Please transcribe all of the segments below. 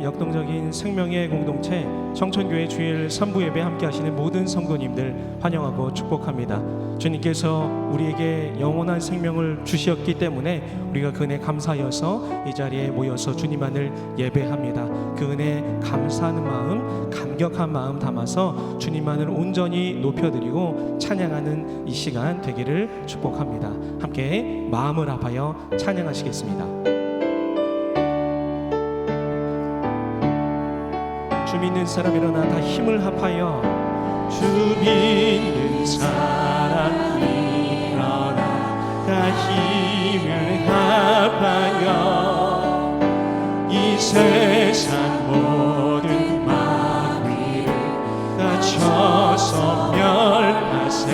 역동적인 생명의 공동체 청천교회 주일 3부 예배 함께 하시는 모든 성도님들 환영하고 축복합니다. 주님께서 우리에게 영원한 생명을 주셨기 때문에 우리가 그 은혜 감사하여서 이 자리에 모여서 주님만을 예배합니다. 그 은혜 감사하는 마음, 감격한 마음 담아서 주님만을 온전히 높여드리고 찬양하는 이 시간 되기를 축복합니다. 함께 마음을 합하여 찬양하시겠습니다. 주 믿는 사람 일어나 다 힘을 합하여 주 믿는 사람 일어나 다 힘을 합하여 이 세상 모든 마귀를 다 쳐서 멸하세.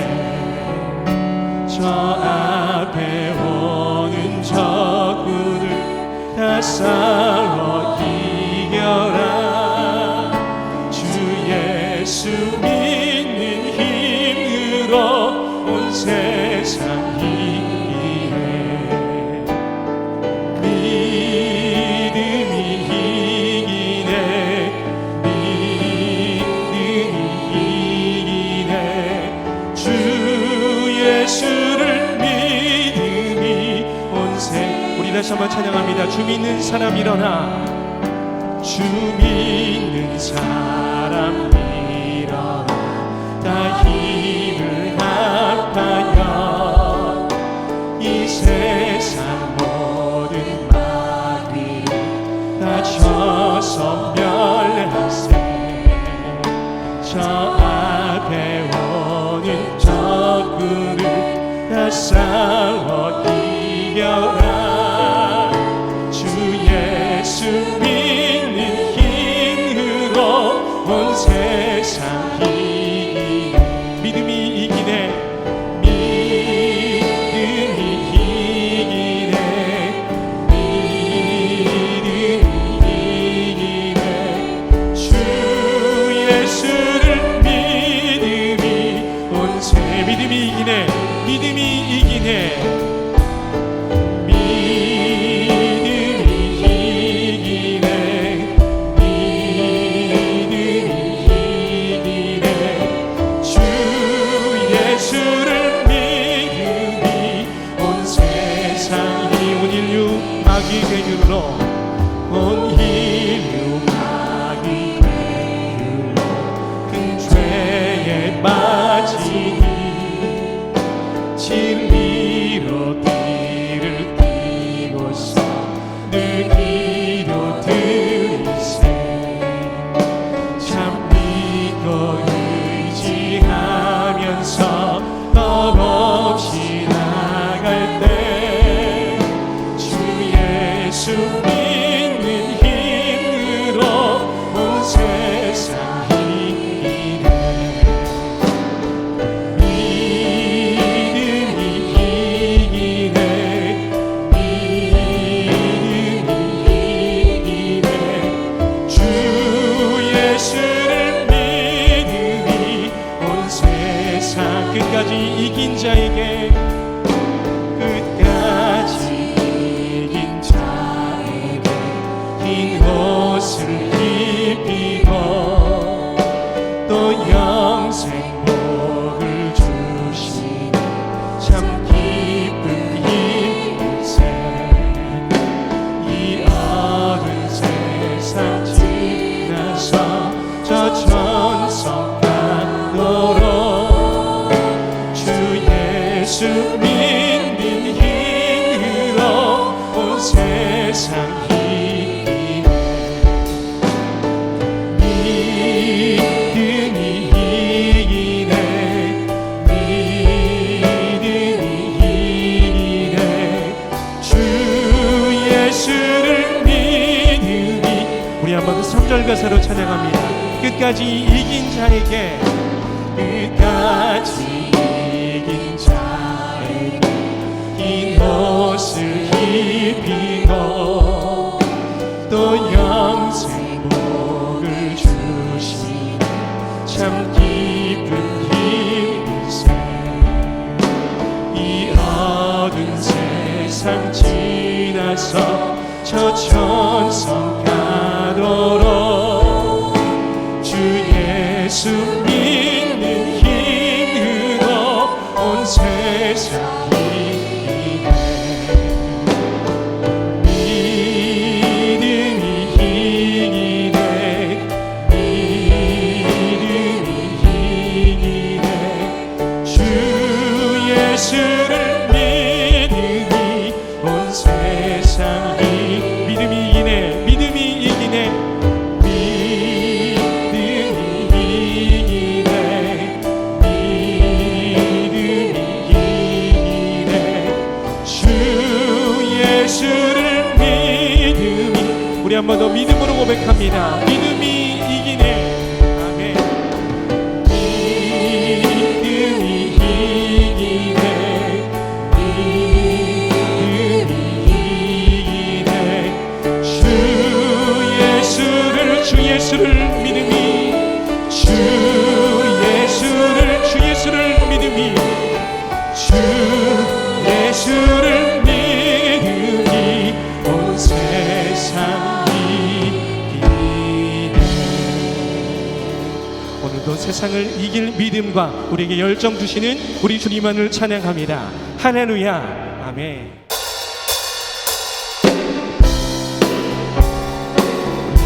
저 앞에 오는 적군을 다 싸워 이겨라. 예수 믿는 힘으로 온 세상 이기네. 믿음이 이기네. 믿음이 이기네. 주 예수를 믿음이 온 세. 우리 다시 한번 찬양합니다. 주 믿는 사람 일어나. 주 믿는 사람 일어나 다 힘을 합하여 이 세상 모든 마귀를 다 쳐서 멸하세. 저 앞에 오는 적군을 다 싸워 이겨라. 주 예수 온 세상 이기네. 믿음이 이기네. 믿음이 이기네. 믿음이 이기네. 주 예수를 믿음이 온 세. 믿음이 이기네. 믿음이 이기네. 마귀 괴율로 온 인류 마귀 괴율로 큰 죄에 빠지니 진리로 뒤를 띠고서 늘 기도 드리세. 참 믿고 의지하면서 겁없이 나갈 때 주 믿는 힘으로 온 세상 이기네. 믿음이 이기네. 믿음이 이기네. 주 예수를 믿음이 온 세상 끝까지 이긴 자에게 옷을 입히고 또 영생 복을 주시니 참 기쁜 힘일세. 이 어두운 세상 지나서 저 천성 간도로 주 예수 믿는 힘으로 온 세상 가사로 찬양합니다. 끝까지 이긴 자에게 끝까지 이긴 자에게 긴 옷을 입히고 또 영생 복을 주시니 참 기쁜 힘일세. 이 어두운 세상 지나서 저 천성 가도록 한 번 더 믿음으로 고백합니다. 믿음이 이기네. 아멘. 주 예수를 믿음이 주 예수를 믿음이 주 예수를 믿음이 온 세상이 이기네. 오늘도 세상을 이길 믿음과 우리에게 열정 주시는 우리 주님만을 찬양합니다. 할렐루야. 아멘.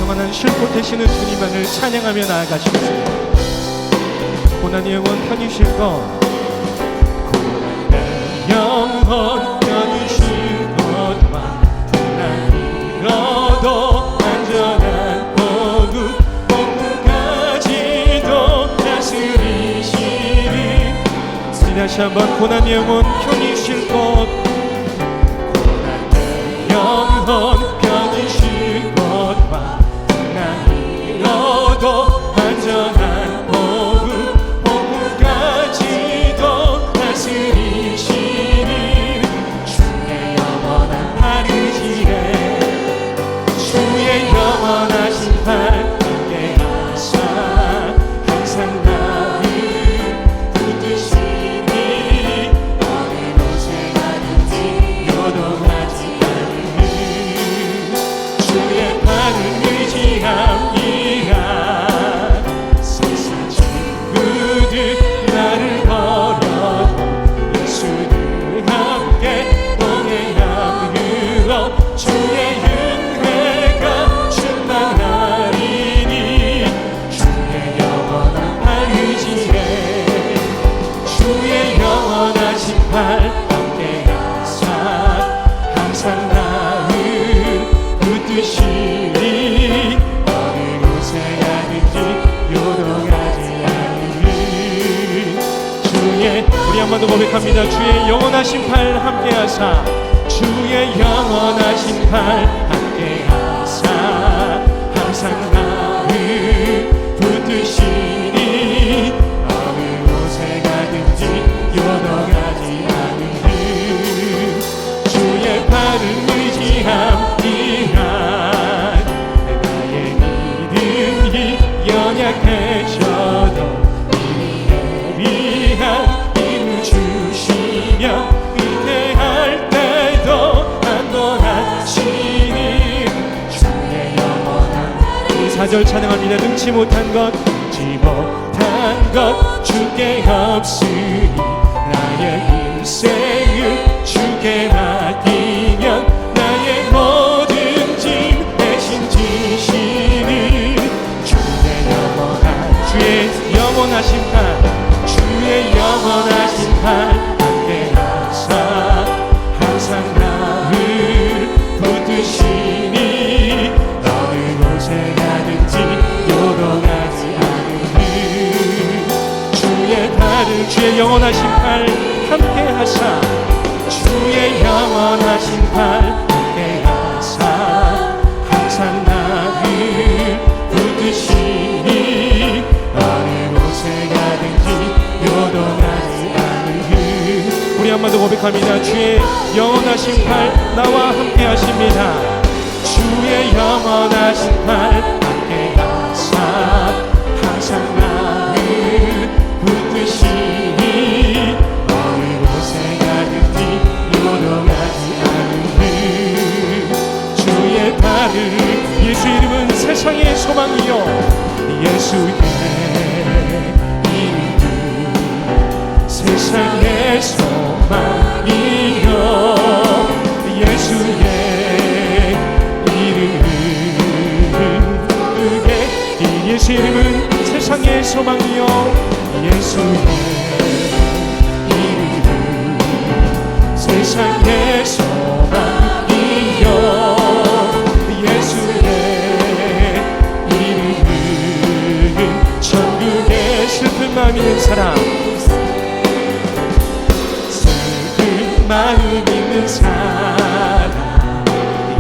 영원한 쉴곳 되시는 주님만을 찬양하며 나아가시겠습니다. 고난의 영혼 편히쉴 것 고난의 영혼 편히쉴 것과 고난이로도 안전한 복음까지도 다스리시는 다시 한번 고난의 영혼 편히쉴 것 고난의 영혼 편히쉴 것과 너도 안전한 복음까지도 다스리시는 주의 영원한 팔 의지에 주의 영원하신 팔 함께하사 항상 나를 붙드시니 어느 곳에 가든지 요동하지 않는 주의 팔을 의지함 한번더 고백합니다. 주의 영원하신 팔 함께하사 주의 영원하신 팔 함께하사 항상 나를 붙드시니 어느 곳에 가든지 요동하지 않는 주의 팔을 의지함이란 나의 믿음이 연약해져도 위대한 주시며 위대할 때도 안도하시니 주의 영원한 이 4절 찬양합니다. 능치 못한 것 주께 없으니 나의 인생을 주께 맡기면 나의 모든 짐 대신 지시는 주의 영원하신 팔 주의 영원하신 팔 함께하사 항상 나를 붙드시니 어느 곳에 가든지 요동하지 않는 주의 팔을 주의 영원하신 팔 함께하사 주의 영원하신 팔 함께하사 항상 나를 붙드시니 어느 곳에 가든지 요동하지 않는 우리 한번 더 고백합니다. 주의 영원하신 팔 나와 함께 하십니다. 주의 영원하신 팔 함께 하사 항상 나를 붙드시니 어느 곳에 가든지 요동하지 않는 주의 팔을 예수 이름은 세상의 소망이요 예수의 세상의 소망이여 예수의 이름은 그게 예수 이름은 세상의 소망이여 예수의 이름은 세상의 소망이여 예수의 이름은 천국의 슬픈 마음 있는 사람 마음 있는 사람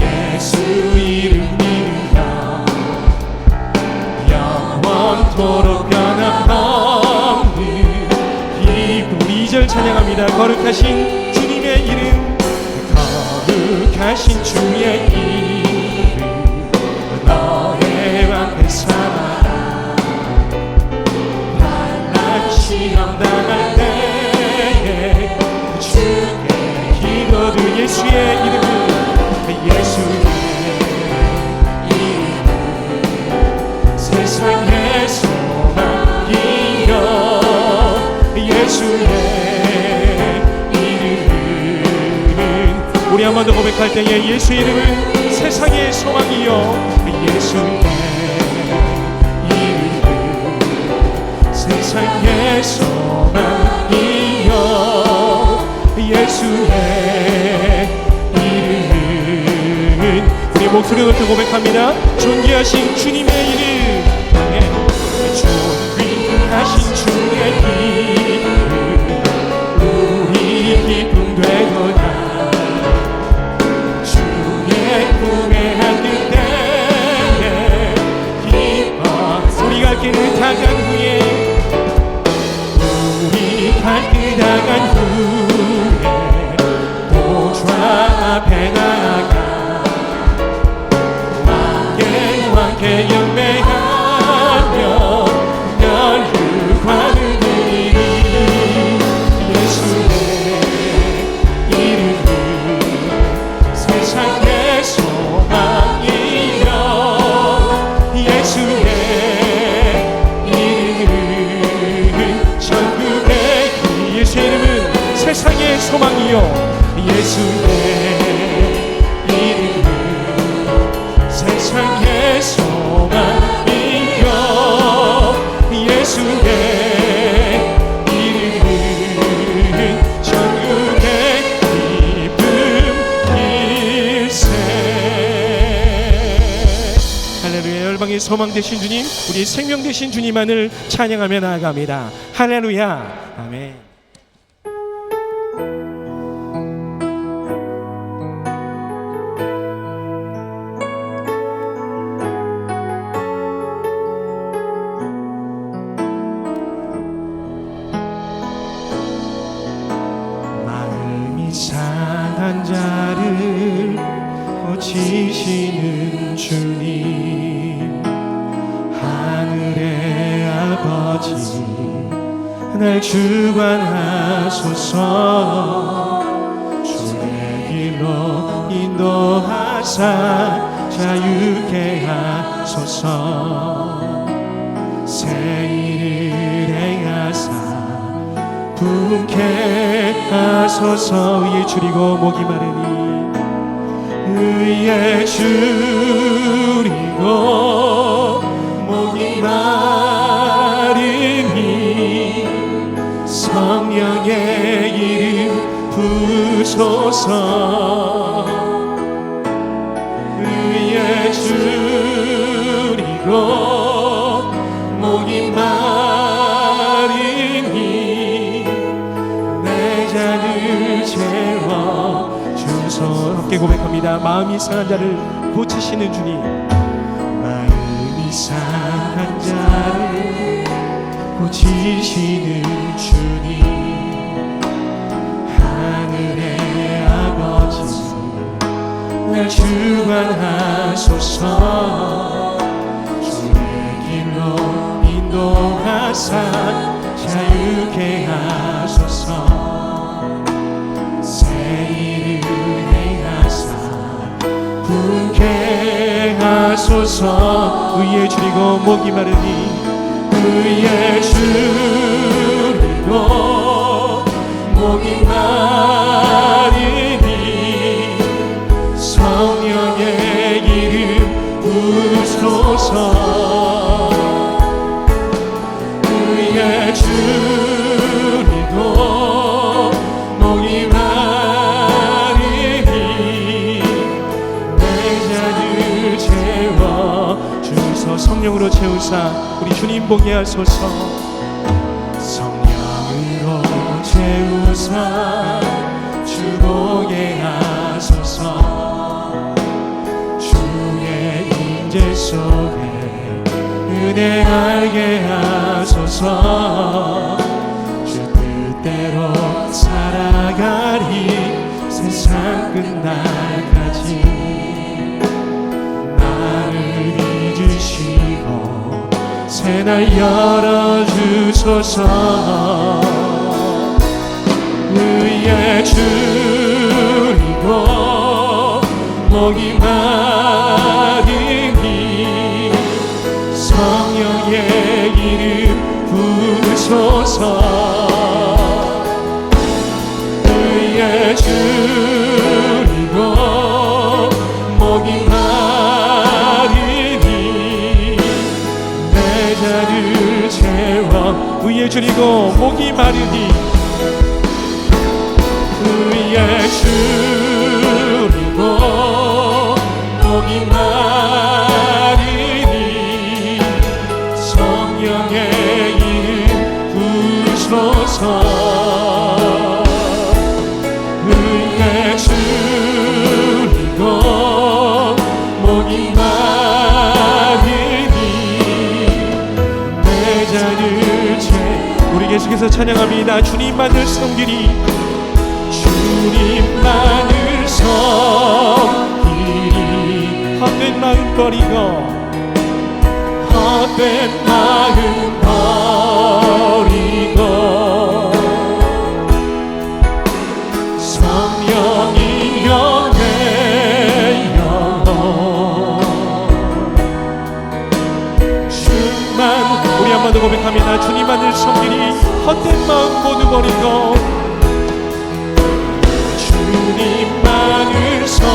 예수 이름 믿는다 영원토록 변함없는 우리 2절 찬양합니다. 거룩하신 주님의 이름, 거룩하신 주의 이름, 너의 앞에 살아 반란 시험 당할 때에 주의 기도를 예수의 이름은 예수의 이름 세상의 소망이여 예수의 이름은 우리 한 번 더 고백할 때에 예수의 이름은 세상의 소망이여 예수의 이름 세상의 소망이여 예수의 이름은 우리 목소리 높여 고백합니다. 존귀하신 주님의 이름 존귀하신 주의 이름 우리 기쁨 되도다 주의 품에 안길 때에 기뻐 우리 갈 길을 다간 후에 우리 갈 길 다간 후에 보좌 앞에 나아가 왕께 경배하며 멸류관을 드리리 예수의 이름은 세상의 소망이여 예수의 이름은 전국의 예수의 이름은 세상의 소망이여 예수의 세상의 소망이여 예수의 이름은 전국의 기쁨일세. 할렐루야. 열방의 소망 되신 주님, 우리 생명 되신 주님만을 찬양하며 나아갑니다. 할렐루야. 아멘. 상한 자를 고치시는 주님 하늘의 아버지 날 주관하소서 주의 길로 인도하사 자유케 하소서 새 일을 행하사 분케 하소서 의에 줄이고 목이 마르니 의에 줄이고 목이 마르니 성령의 이름 부소서 의에 줄이고 목이 마르니 내 잔을 채워 주소 함께 고백합니다. 마음이 상한 자를 고치시는 주님 마음이 상한 자를 고치시는 주님 하늘의 아버지 날 주관하소서 주의 길로 인도하사 자유케 하소서 새 일을 행하사 분케 하소서 의에 줄이고 목이 마르니 의에 줄이고 목이 마르니 성령의 이름 부소서 의에 줄이고 목이 마르니 내 잔을 채워 주소 성령으로 채우사 우리 주님 보게 하소서 성령으로 채우사 주 보게 하소서 주의 임재 속에 은혜 알게 하소서. 주 뜻대로 살아가리 세상 끝날까지. 나를 잊으시고 새날 열어주소서. 의에 줄이고 목이 마르니 성령의 이름 부르소서. 의에 줄이고 목이 마르니 내 자를 채워. 의에 줄이고 목이 마르니 의에 줄이고 목이 마르니 성령의 이름 부르소서. 의에 줄이고 목이 마르니 내 자를 채. 우리 계속해서 찬양합니다. 주님만을 섬기리. 주님만을 섬기리. 헛된 마음 버리고 헛된 마음 버리고 성령이여 내 영혼 주만. 우리 한 번 더 고백합니다. 주님만을 섬기리. 헛된 마음 모두 버리고 주님만을 섬기리.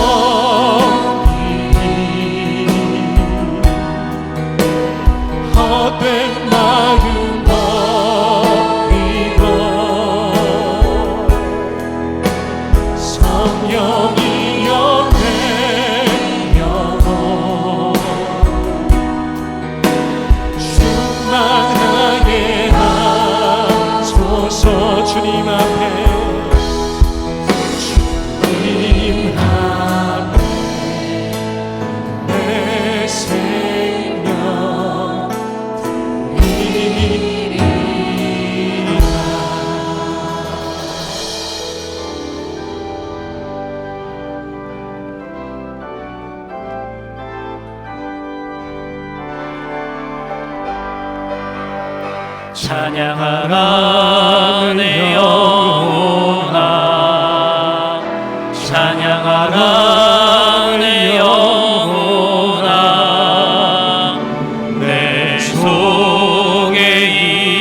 헛된 마음 버리고 성령이여 내 영혼 충만하게 하소서. 주님 앞에 찬양하라 내 영혼아, 찬양하라 내 영혼아. 내 속에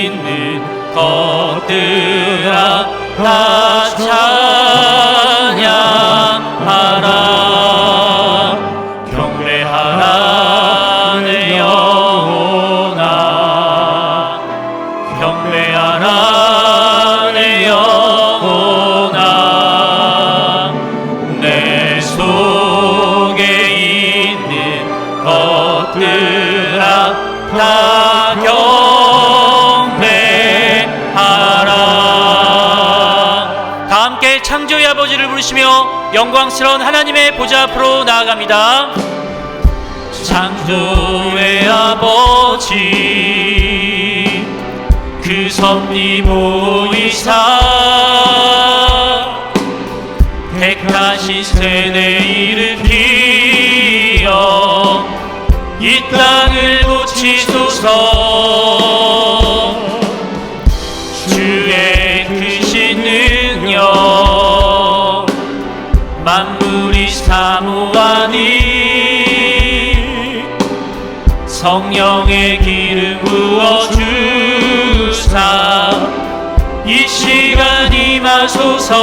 있는 것들아 다 찬양하라. 경배하라 내 영혼아, 경배하라 내 영혼아. 내 속에 있는 것들아 다 경배하라. 다 함께 창조의 아버지를 부르시며 영광스러운 하나님의 보좌 앞으로 나아갑니다. 창조의 아버지 그 섭리 모이사 택하신 세대 일으키어 이 땅을 고치소서. 주의 크신 능력 만물이 사모하니 성령의 기름 부어주사 이 시간 임하소서.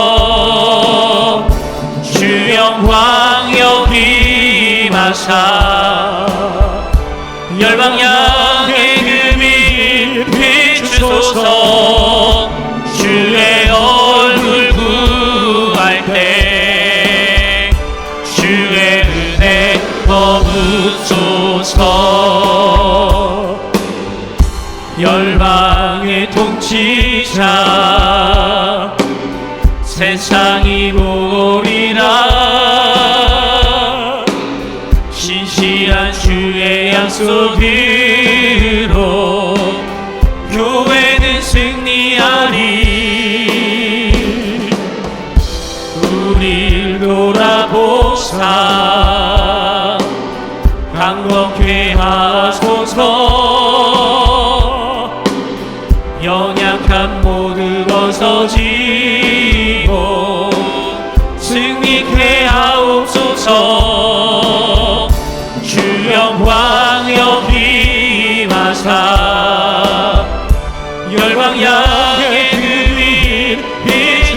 주 영광 여기 임하사 열방 양의 금이 비추소서. 주의 얼굴 구할 때 주의 은혜 거두소서. 열방의 통치자 세상이 보리라. 신실한 주의 약속 들어 임하사 열방 양의 그윗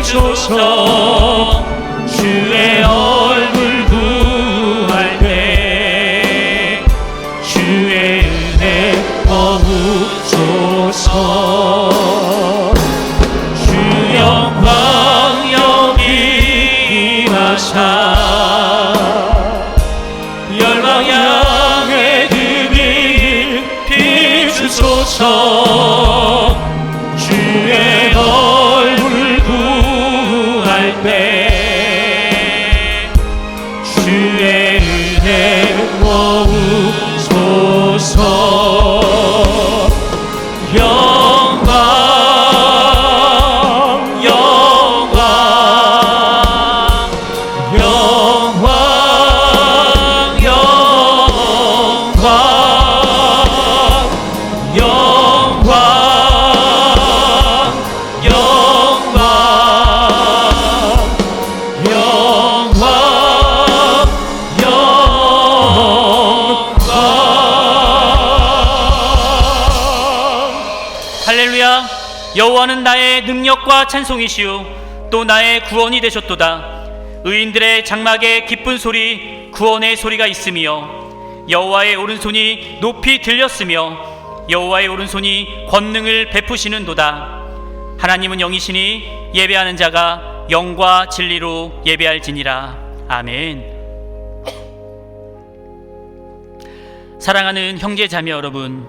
비추소서. 주의 얼굴 구할 때 주의 은혜 머무소서. 주 영광 여기 임하사 열방 양의 그빛 비추소서. 주의 얼굴 구할 때 주의 은혜 머무소서. 영광 영광 영광 영광 영광 영광 할렐루야. 여호와는 나의 능력과 찬송이시요 또 나의 구원이 되셨도다. 의인들의 장막에 기쁜 소리 구원의 소리가 있으며 여호와의 오른손이 높이 들렸으며 여호와의 오른손이 권능을 베푸시는도다. 하나님은 영이시니 예배하는 자가 영과 진리로 예배할지니라. 아멘. 사랑하는 형제 자매 여러분,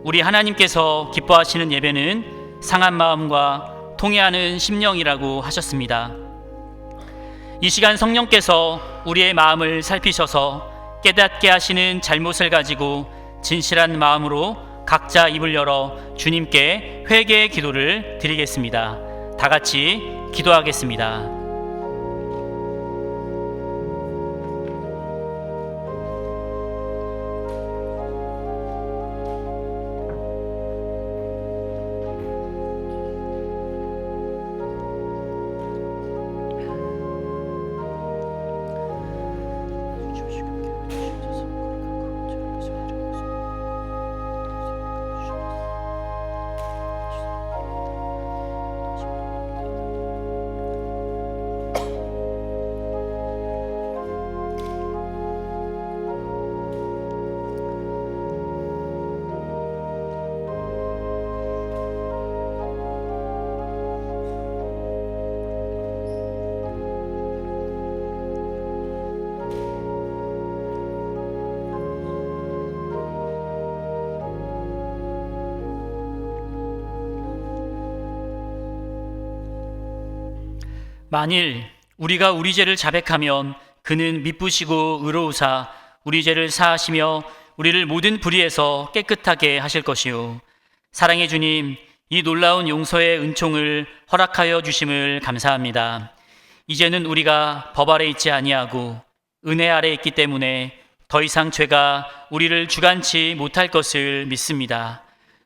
우리 하나님께서 기뻐하시는 예배는 상한 마음과 통회하는 심령이라고 하셨습니다. 이 시간 성령께서 우리의 마음을 살피셔서 깨닫게 하시는 잘못을 가지고 진실한 마음으로 각자 입을 열어 주님께 회개의 기도를 드리겠습니다. 다 같이 기도하겠습니다. 만일 우리가 우리 죄를 자백하면 그는 미쁘시고 의로우사 우리 죄를 사하시며 우리를 모든 불의에서 깨끗하게 하실 것이요. 사랑의 주님, 이 놀라운 용서의 은총을 허락하여 주심을 감사합니다. 이제는 우리가 법 아래 있지 아니하고 은혜 아래 있기 때문에 더 이상 죄가 우리를 주관치 못할 것을 믿습니다.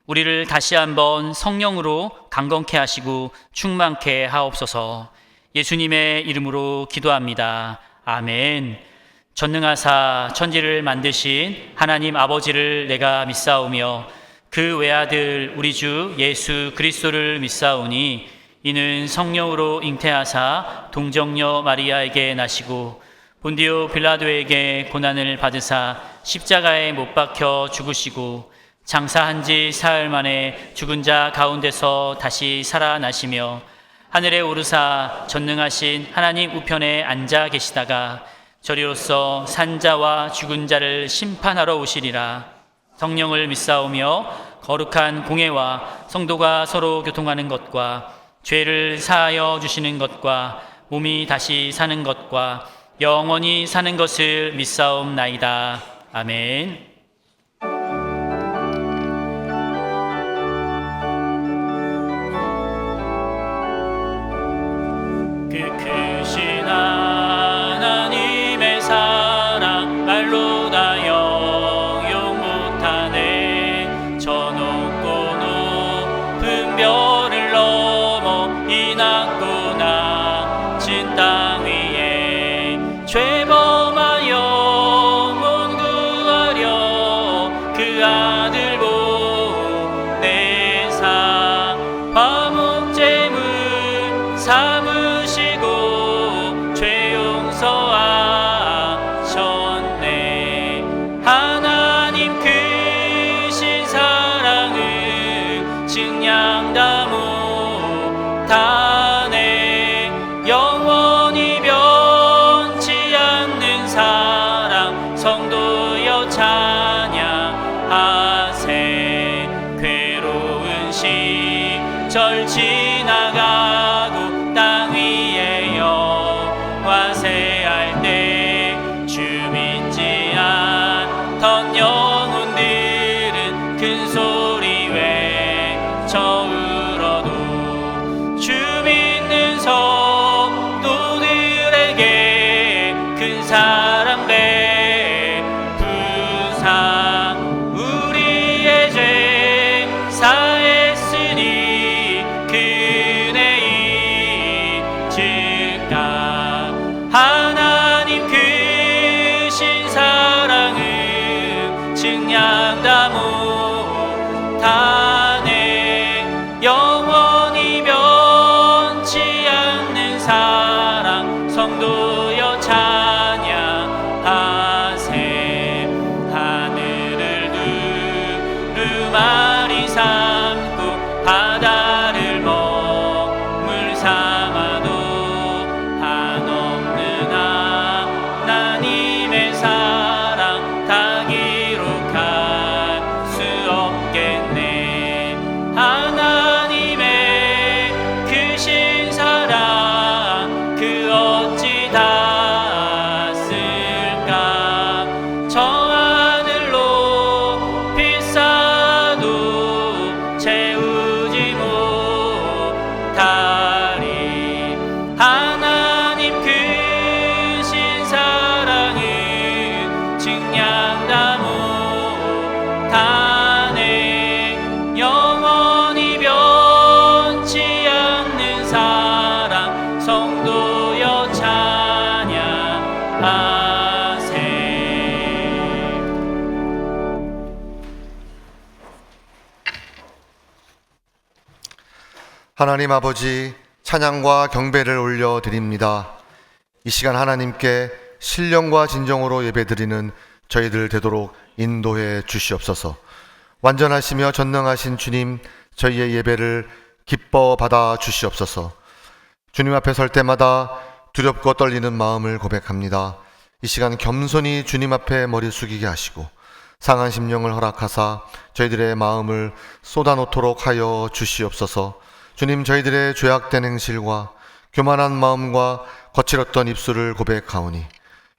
우리를 다시 한번 성령으로 강건케 하시고 충만케 하옵소서. 예수님의 이름으로 기도합니다. 아멘. 전능하사 천지를 만드신 하나님 아버지를 내가 믿사오며 그 외아들 우리 주 예수 그리스도를 믿사오니 이는 성령으로 잉태하사 동정녀 마리아에게 나시고 본디오 빌라도에게 고난을 받으사 십자가에 못 박혀 죽으시고 장사한 지 사흘 만에 죽은 자 가운데서 다시 살아나시며 하늘에 오르사 전능하신 하나님 우편에 앉아 계시다가 저리로서 산자와 죽은 자를 심판하러 오시리라. 성령을 믿사오며 거룩한 공회와 성도가 서로 교통하는 것과 죄를 사하여 주시는 것과 몸이 다시 사는 것과 영원히 사는 것을 믿사옵나이다. 아멘. 그 크신 하나님의 사랑 말로 다 영용 못하네. 저 높고 높은 별을 넘어 이 낮고 낮은 땅 위에 죄범하여 영혼 구하려 그 아들 절 지나가고 땅 위에 영화 세할 때 주 믿지 않던 영혼들은 큰 소리 외쳐 울어도 주 믿는 성도들에게 큰 사랑 베푸사 우리의 죄 사했으니 그네 이증가 하나님 크신 사랑은 증량다 못하네 영원히 변치 않는 사랑 성도여 찬양하세 하늘을 두루마리 삼고 바다를 먹물 삼아도 한없는 하나님의 사랑 다 기록할 수 없겠네 하나님의 크신 사랑 그 어찌 닿았을까 저 하늘로 빛사도 채우지 못하리 하나님 크신 사랑은 증량다 못하네 영원히 변치 않는 사랑 성도여 찬양하세 하나님 아버지 찬양과 경배를 올려드립니다. 이 시간 하나님께 신령과 진정으로 예배드리는 저희들 되도록 인도해 주시옵소서. 완전하시며 전능하신 주님, 저희의 예배를 기뻐 받아 주시옵소서. 주님 앞에 설 때마다 두렵고 떨리는 마음을 고백합니다. 이 시간 겸손히 주님 앞에 머리 숙이게 하시고 상한 심령을 허락하사 저희들의 마음을 쏟아놓도록 하여 주시옵소서. 주님, 저희들의 죄악된 행실과 교만한 마음과 거칠었던 입술을 고백하오니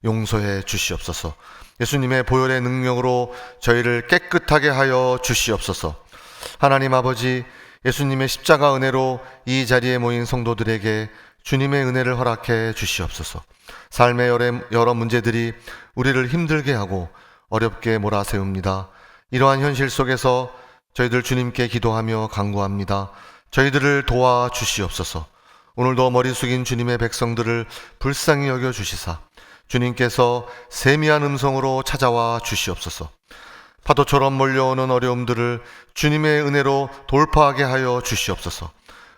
용서해 주시옵소서. 예수님의 보혈의 능력으로 저희를 깨끗하게 하여 주시옵소서. 하나님 아버지, 예수님의 십자가 은혜로 이 자리에 모인 성도들에게 주님의 은혜를 허락해 주시옵소서. 삶의 여러 문제들이 우리를 힘들게 하고 어렵게 몰아세웁니다. 이러한 현실 속에서 저희들 주님께 기도하며 간구합니다. 저희들을 도와 주시옵소서. 오늘도 머리 숙인 주님의 백성들을 불쌍히 여겨 주시사 주님께서 세미한 음성으로 찾아와 주시옵소서. 파도처럼 몰려오는 어려움들을 주님의 은혜로 돌파하게 하여 주시옵소서.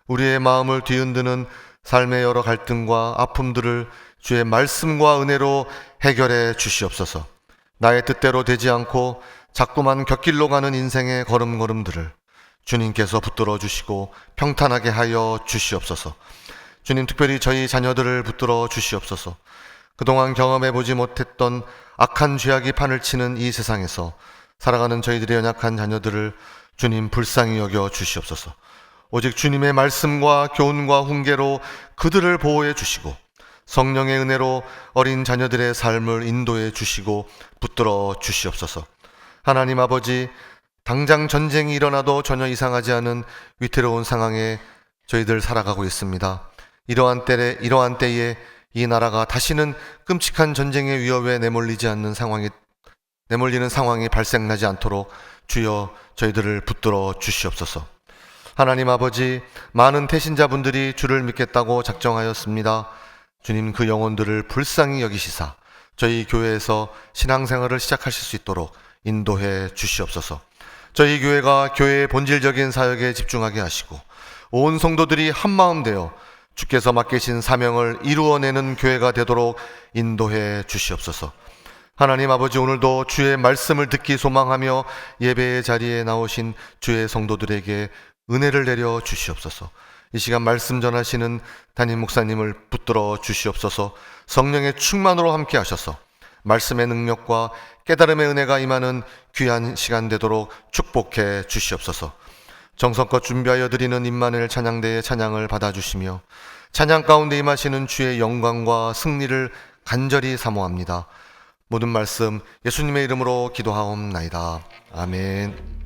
우리의 마음을 뒤흔드는 삶의 여러 갈등과 아픔들을 주의 말씀과 은혜로 해결해 주시옵소서. 나의 뜻대로 되지 않고 자꾸만 곁길로 가는 인생의 걸음걸음들을 주님께서 붙들어 주시고 평탄하게 하여 주시옵소서. 주님, 특별히 저희 자녀들을 붙들어 주시옵소서. 그동안 경험해보지 못했던 악한 죄악이 판을 치는 이 세상에서 살아가는 저희들의 연약한 자녀들을 주님 불쌍히 여겨 주시옵소서. 오직 주님의 말씀과 교훈과 훈계로 그들을 보호해 주시고 성령의 은혜로 어린 자녀들의 삶을 인도해 주시고 붙들어 주시옵소서. 하나님 아버지, 당장 전쟁이 일어나도 전혀 이상하지 않은 위태로운 상황에 저희들 살아가고 있습니다. 이러한 때에 이 나라가 다시는 끔찍한 전쟁의 위협에 내몰리는 상황이 발생하지 않도록 주여 저희들을 붙들어 주시옵소서. 하나님 아버지, 많은 태신자분들이 주를 믿겠다고 작정하였습니다. 주님, 그 영혼들을 불쌍히 여기시사 저희 교회에서 신앙생활을 시작하실 수 있도록 인도해 주시옵소서. 저희 교회가 교회의 본질적인 사역에 집중하게 하시고 온 성도들이 한마음 되어 주께서 맡기신 사명을 이루어내는 교회가 되도록 인도해 주시옵소서. 하나님 아버지, 오늘도 주의 말씀을 듣기 소망하며 예배의 자리에 나오신 주의 성도들에게 은혜를 내려 주시옵소서. 이 시간 말씀 전하시는 담임 목사님을 붙들어 주시옵소서. 성령의 충만으로 함께 하셔서 말씀의 능력과 깨달음의 은혜가 임하는 귀한 시간 되도록 축복해 주시옵소서. 정성껏 준비하여 드리는 임마누엘 찬양대의 찬양을 받아주시며 찬양 가운데 임하시는 주의 영광과 승리를 간절히 사모합니다. 모든 말씀 예수님의 이름으로 기도하옵나이다. 아멘.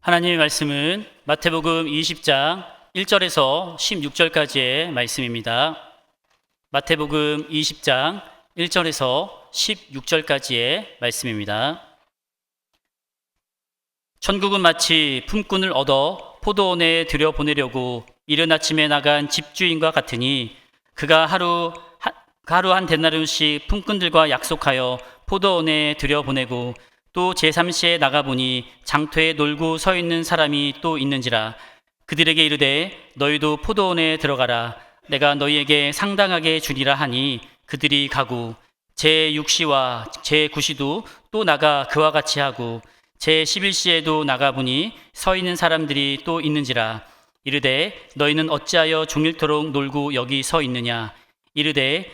하나님의 말씀은 마태복음 20장 1절에서 16절까지의 말씀입니다. 마태복음 20장 1절에서 16절까지의 말씀입니다. 천국은 마치 품꾼을 얻어 포도원에 들여보내려고 이른 아침에 나간 집주인과 같으니 그가 하루 한 데나리온씩 품꾼들과 약속하여 포도원에 들여보내고 또 제3시에 나가보니 장터에 놀고 서 있는 사람이 또 있는지라. 그들에게 이르되 너희도 포도원에 들어가라. 내가 너희에게 상당하게 주리라 하니 그들이 가고 제6시와 제9시도 또 나가 그와 같이 하고 제11시에도 나가보니 서 있는 사람들이 또 있는지라. 이르되 너희는 어찌하여 종일토록 놀고 여기 서 있느냐. 이르되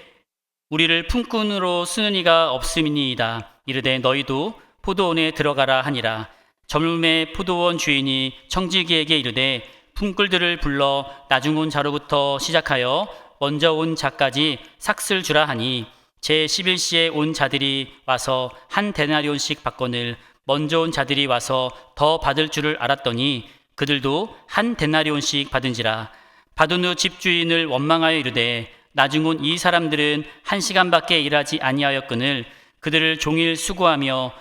우리를 품꾼으로 쓰는 이가 없음이니이다. 이르되 너희도 포도원에 들어가라 하니라. 젊음의 포도원 주인이 청지기에게 이르되 품꾼들을 불러 나중 온 자로부터 시작하여 먼저 온 자까지 삭슬 주라 하니 제11시에 온 자들이 와서 한 데나리온씩 받거늘 먼저 온 자들이 와서 더 받을 줄을 알았더니 그들도 한 데나리온씩 받은지라. 받은 후 집주인을 원망하여 이르되 나중 온 이 사람들은 1시간밖에 일하지 아니하였거늘 그들을 종일 수고하며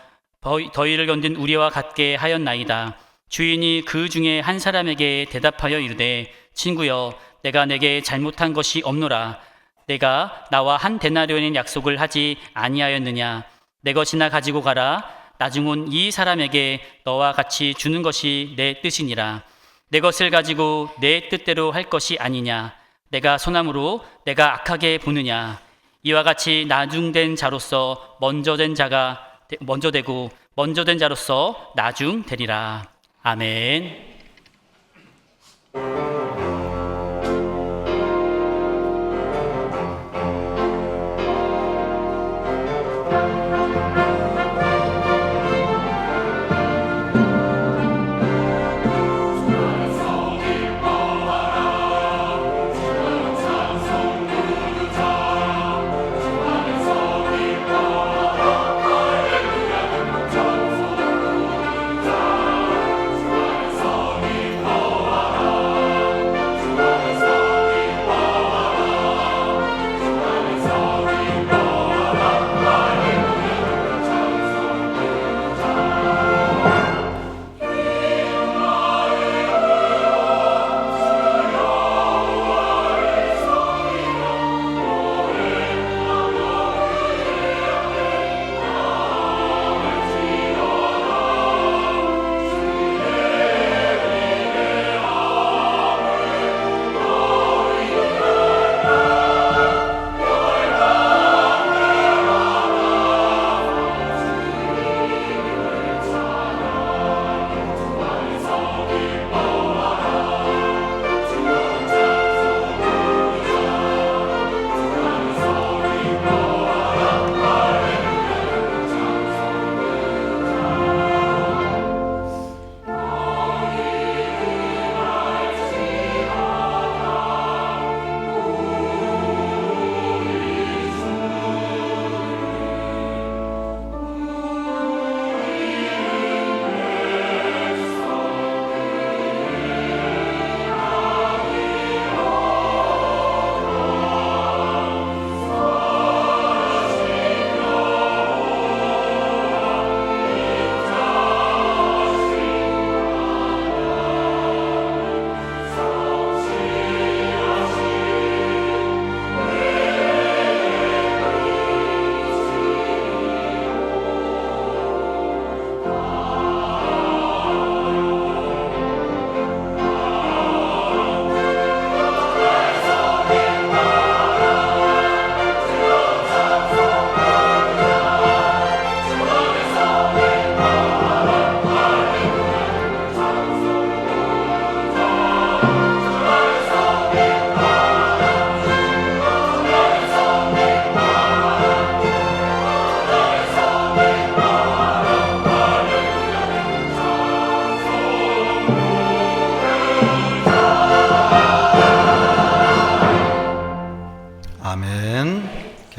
더위를 견딘 우리와 같게 하였나이다. 주인이 그 중에 한 사람에게 대답하여 이르되 친구여 내가 내게 잘못한 것이 없노라. 내가 나와 한 데나리온의 약속을 하지 아니하였느냐. 내 것이나 가지고 가라. 나중 온 이 사람에게 너와 같이 주는 것이 내 뜻이니라. 내 것을 가지고 내 뜻대로 할 것이 아니냐. 내가 소나무로 내가 악하게 보느냐. 이와 같이 나중된 자로서 먼저 되고 먼저 된 자로서 나중 되리라. 아멘.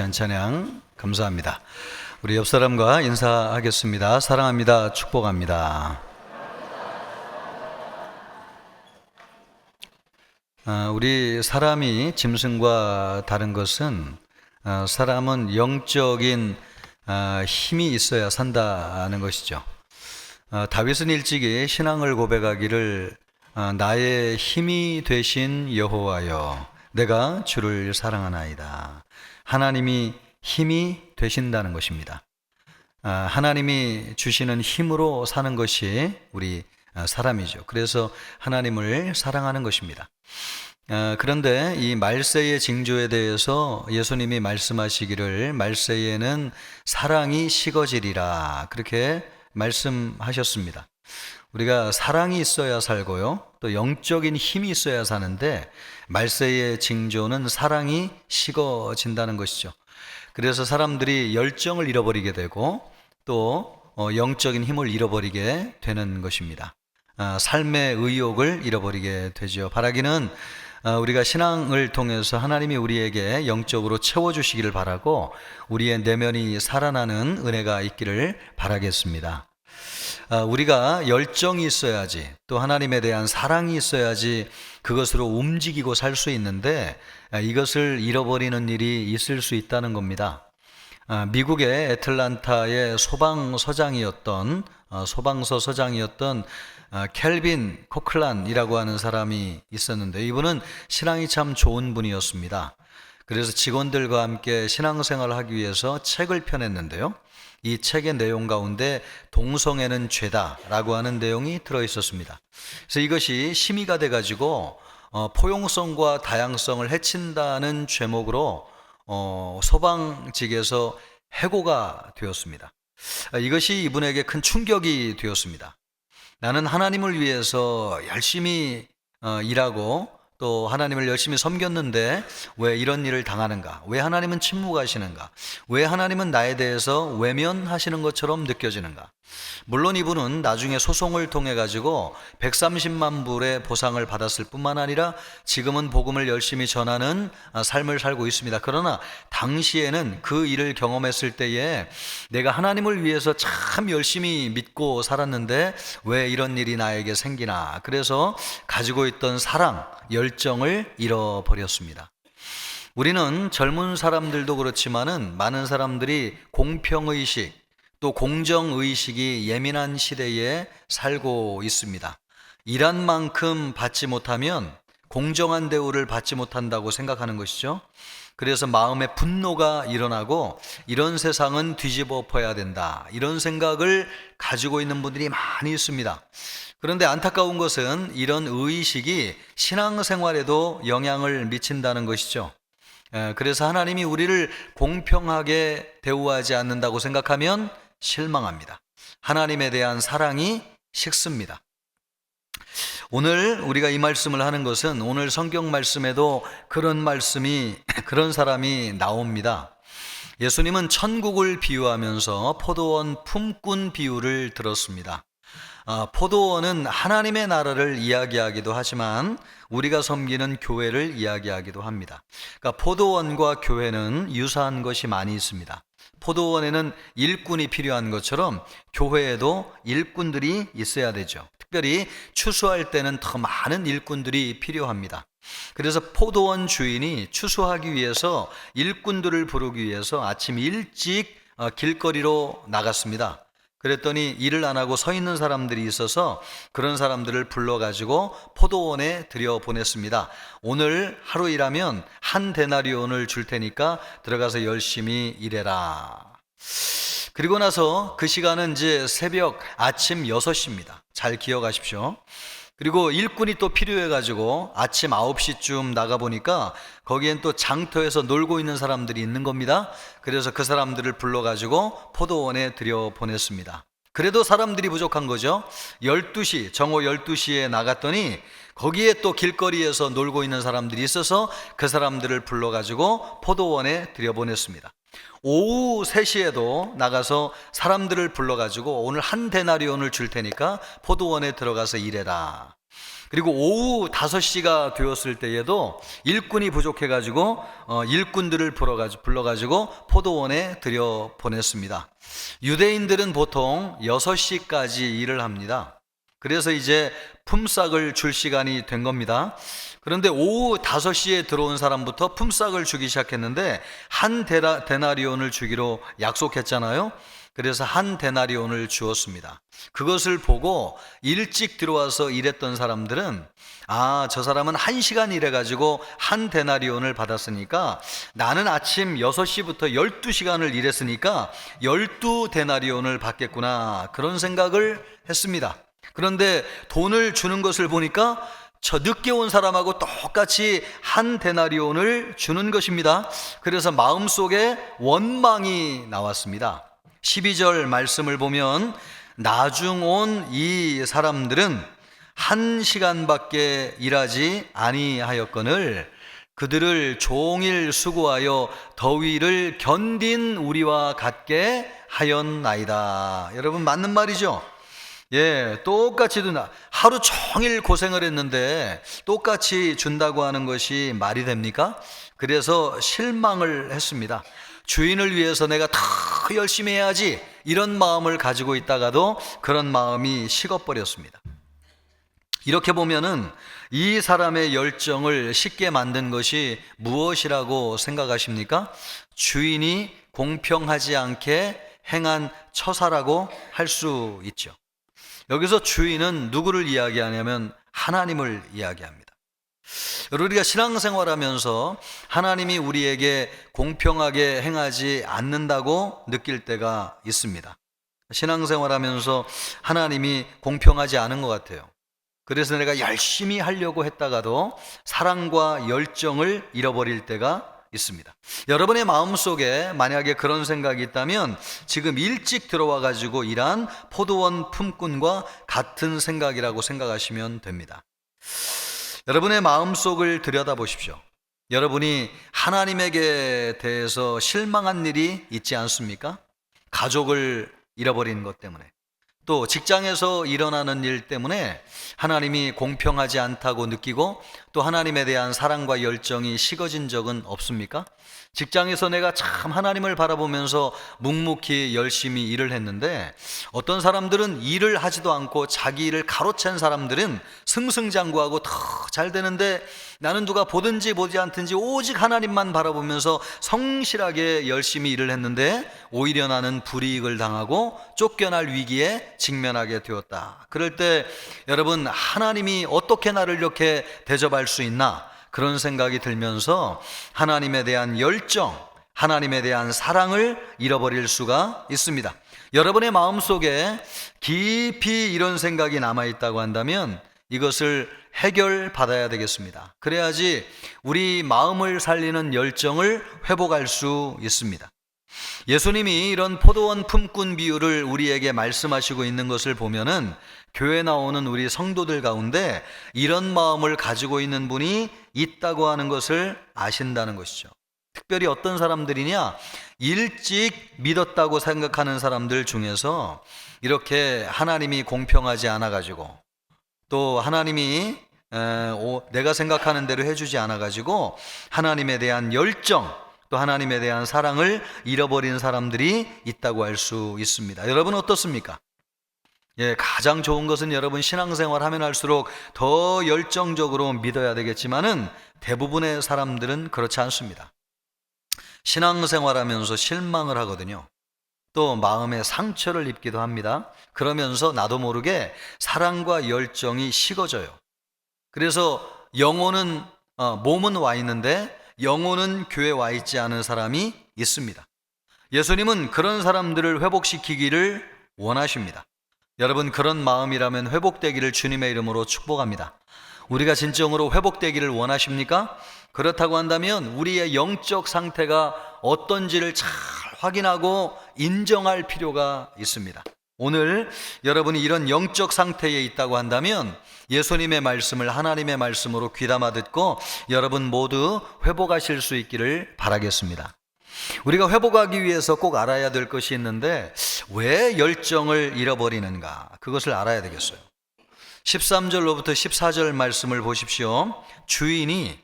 귀한 찬양 감사합니다. 우리 옆 사람과 인사하겠습니다. 사랑합니다. 축복합니다. 우리 사람이 짐승과 다른 것은 사람은 영적인 힘이 있어야 산다는 것이죠. 다윗은 일찍이 신앙을 고백하기를 나의 힘이 되신 여호와여 내가 주를 사랑하나이다. 하나님이 힘이 되신다는 것입니다. 하나님이 주시는 힘으로 사는 것이 우리 사람이죠. 그래서 하나님을 사랑하는 것입니다. 그런데 이 말세의 징조에 대해서 예수님이 말씀하시기를 말세에는 사랑이 식어지리라 그렇게 말씀하셨습니다. 우리가 사랑이 있어야 살고요, 또 영적인 힘이 있어야 사는데 말세의 징조는 사랑이 식어진다는 것이죠. 그래서 사람들이 열정을 잃어버리게 되고 또 영적인 힘을 잃어버리게 되는 것입니다. 삶의 의욕을 잃어버리게 되죠. 바라기는 우리가 신앙을 통해서 하나님이 우리에게 영적으로 채워주시기를 바라고 우리의 내면이 살아나는 은혜가 있기를 바라겠습니다. 우리가 열정이 있어야지, 또 하나님에 대한 사랑이 있어야지 그것으로 움직이고 살 수 있는데 이것을 잃어버리는 일이 있을 수 있다는 겁니다. 미국의 애틀란타의 소방서장이었던 켈빈 코클란이라고 하는 사람이 있었는데 이분은 신앙이 참 좋은 분이었습니다. 그래서 직원들과 함께 신앙생활을 하기 위해서 책을 펴냈는데요, 이 책의 내용 가운데 동성애는 죄다라고 하는 내용이 들어있었습니다. 그래서 이것이 심의가 돼가지고 포용성과 다양성을 해친다는 죄목으로 소방직에서 해고가 되었습니다. 이것이 이분에게 큰 충격이 되었습니다. 나는 하나님을 위해서 열심히 일하고 또 하나님을 열심히 섬겼는데 왜 이런 일을 당하는가? 왜 하나님은 침묵하시는가? 왜 하나님은 나에 대해서 외면하시는 것처럼 느껴지는가? 물론 이분은 나중에 소송을 통해 가지고 130만 불의 보상을 받았을 뿐만 아니라 지금은 복음을 열심히 전하는 삶을 살고 있습니다. 그러나 당시에는 그 일을 경험했을 때에 내가 하나님을 위해서 참 열심히 믿고 살았는데 왜 이런 일이 나에게 생기나? 그래서 가지고 있던 사랑, 열정을 잃어버렸습니다. 우리는 젊은 사람들도 그렇지만은 많은 사람들이 공평의식 또 공정의식이 예민한 시대에 살고 있습니다. 일한 만큼 받지 못하면 공정한 대우를 받지 못한다고 생각하는 것이죠. 그래서 마음에 분노가 일어나고 이런 세상은 뒤집어 엎어야 된다, 이런 생각을 가지고 있는 분들이 많이 있습니다. 그런데 안타까운 것은 이런 의식이 신앙생활에도 영향을 미친다는 것이죠. 그래서 하나님이 우리를 공평하게 대우하지 않는다고 생각하면 실망합니다. 하나님에 대한 사랑이 식습니다. 오늘 우리가 이 말씀을 하는 것은 오늘 성경 말씀에도 그런 사람이 나옵니다. 예수님은 천국을 비유하면서 포도원 품꾼 비유를 들었습니다. 포도원은 하나님의 나라를 이야기하기도 하지만 우리가 섬기는 교회를 이야기하기도 합니다. 그러니까 포도원과 교회는 유사한 것이 많이 있습니다. 포도원에는 일꾼이 필요한 것처럼 교회에도 일꾼들이 있어야 되죠. 특별히 추수할 때는 더 많은 일꾼들이 필요합니다. 그래서 포도원 주인이 추수하기 위해서 일꾼들을 부르기 위해서 아침 일찍 길거리로 나갔습니다. 그랬더니 일을 안 하고 서 있는 사람들이 있어서 그런 사람들을 불러가지고 포도원에 들여보냈습니다. 오늘 하루 일하면 한 데나리온을 줄 테니까 들어가서 열심히 일해라. 그리고 나서 그 시간은 이제 아침 6시입니다. 잘 기억하십시오. 그리고 일꾼이 또 필요해가지고 아침 9시쯤 나가보니까 거기엔 또 장터에서 놀고 있는 사람들이 있는 겁니다. 그래서 그 사람들을 불러가지고 포도원에 들여보냈습니다. 그래도 사람들이 부족한 거죠. 12시, 정오 12시에 나갔더니 거기에 또 길거리에서 놀고 있는 사람들이 있어서 그 사람들을 불러가지고 포도원에 들여보냈습니다. 오후 3시에도 나가서 사람들을 불러가지고 오늘 한 데나리온을 줄 테니까 포도원에 들어가서 일해라. 그리고 오후 5시가 되었을 때에도 일꾼이 부족해가지고 일꾼들을 불러가지고 포도원에 들여보냈습니다. 유대인들은 보통 6시까지 일을 합니다. 그래서 이제 품삯을 줄 시간이 된 겁니다. 그런데 오후 5시에 들어온 사람부터 품삯을 주기 시작했는데 한 데나리온을 주기로 약속했잖아요. 그래서 한 데나리온을 주었습니다. 그것을 보고 일찍 들어와서 일했던 사람들은 저 사람은 1시간 일해가지고 한 데나리온을 받았으니까 나는 아침 6시부터 12시간을 일했으니까 12데나리온을 받겠구나, 그런 생각을 했습니다. 그런데 돈을 주는 것을 보니까 저 늦게 온 사람하고 똑같이 한 데나리온을 주는 것입니다. 그래서 마음속에 원망이 나왔습니다. 12절 말씀을 보면 나중 온 이 사람들은 1시간밖에 일하지 아니하였거늘 그들을 종일 수고하여 더위를 견딘 우리와 같게 하였나이다. 여러분, 맞는 말이죠? 똑같이 하루 종일 고생을 했는데 똑같이 준다고 하는 것이 말이 됩니까? 그래서 실망을 했습니다. 주인을 위해서 내가 더 열심히 해야지, 이런 마음을 가지고 있다가도 그런 마음이 식어버렸습니다. 이렇게 보면은 이 사람의 열정을 식게 만든 것이 무엇이라고 생각하십니까? 주인이 공평하지 않게 행한 처사라고 할 수 있죠. 여기서 주인은 누구를 이야기하냐면 하나님을 이야기합니다. 우리가 신앙생활하면서 하나님이 우리에게 공평하게 행하지 않는다고 느낄 때가 있습니다. 신앙생활하면서 하나님이 공평하지 않은 것 같아요. 그래서 내가 열심히 하려고 했다가도 사랑과 열정을 잃어버릴 때가 있습니다. 여러분의 마음속에 만약에 그런 생각이 있다면 지금 일찍 들어와 가지고 일한 포도원 품꾼과 같은 생각이라고 생각하시면 됩니다. 여러분의 마음속을 들여다보십시오. 여러분이 하나님에게 대해서 실망한 일이 있지 않습니까? 가족을 잃어버리는 것 때문에, 또 직장에서 일어나는 일 때문에 하나님이 공평하지 않다고 느끼고 또 하나님에 대한 사랑과 열정이 식어진 적은 없습니까? 직장에서 내가 참 하나님을 바라보면서 묵묵히 열심히 일을 했는데 어떤 사람들은 일을 하지도 않고 자기 일을 가로챈 사람들은 승승장구하고 더 잘 되는데 나는 누가 보든지 보지 않든지 오직 하나님만 바라보면서 성실하게 열심히 일을 했는데 오히려 나는 불이익을 당하고 쫓겨날 위기에 직면하게 되었다. 그럴 때 여러분, 하나님이 어떻게 나를 이렇게 대접할 수 있나, 그런 생각이 들면서 하나님에 대한 열정, 하나님에 대한 사랑을 잃어버릴 수가 있습니다. 여러분의 마음속에 깊이 이런 생각이 남아있다고 한다면 이것을 해결받아야 되겠습니다. 그래야지 우리 마음을 살리는 열정을 회복할 수 있습니다. 예수님이 이런 포도원 품꾼 비유를 우리에게 말씀하시고 있는 것을 보면은 교회 나오는 우리 성도들 가운데 이런 마음을 가지고 있는 분이 있다고 하는 것을 아신다는 것이죠. 특별히 어떤 사람들이냐, 일찍 믿었다고 생각하는 사람들 중에서 이렇게 하나님이 공평하지 않아 가지고 또 하나님이 내가 생각하는 대로 해주지 않아 가지고 하나님에 대한 열정, 또 하나님에 대한 사랑을 잃어버린 사람들이 있다고 할 수 있습니다. 여러분 어떻습니까? 가장 좋은 것은 여러분 신앙생활 하면 할수록 더 열정적으로 믿어야 되겠지만은 대부분의 사람들은 그렇지 않습니다. 신앙생활 하면서 실망을 하거든요. 또 마음에 상처를 입기도 합니다. 그러면서 나도 모르게 사랑과 열정이 식어져요. 그래서 영혼은 몸은 와 있는데 영혼은 교회에 와 있지 않은 사람이 있습니다. 예수님은 그런 사람들을 회복시키기를 원하십니다. 여러분, 그런 마음이라면 회복되기를 주님의 이름으로 축복합니다. 우리가 진정으로 회복되기를 원하십니까? 그렇다고 한다면 우리의 영적 상태가 어떤지를 잘 확인하고 인정할 필요가 있습니다. 오늘 여러분이 이런 영적 상태에 있다고 한다면 예수님의 말씀을 하나님의 말씀으로 귀담아 듣고 여러분 모두 회복하실 수 있기를 바라겠습니다. 우리가 회복하기 위해서 꼭 알아야 될 것이 있는데 왜 열정을 잃어버리는가, 그것을 알아야 되겠어요. 13절로부터 14절 말씀을 보십시오. 주인이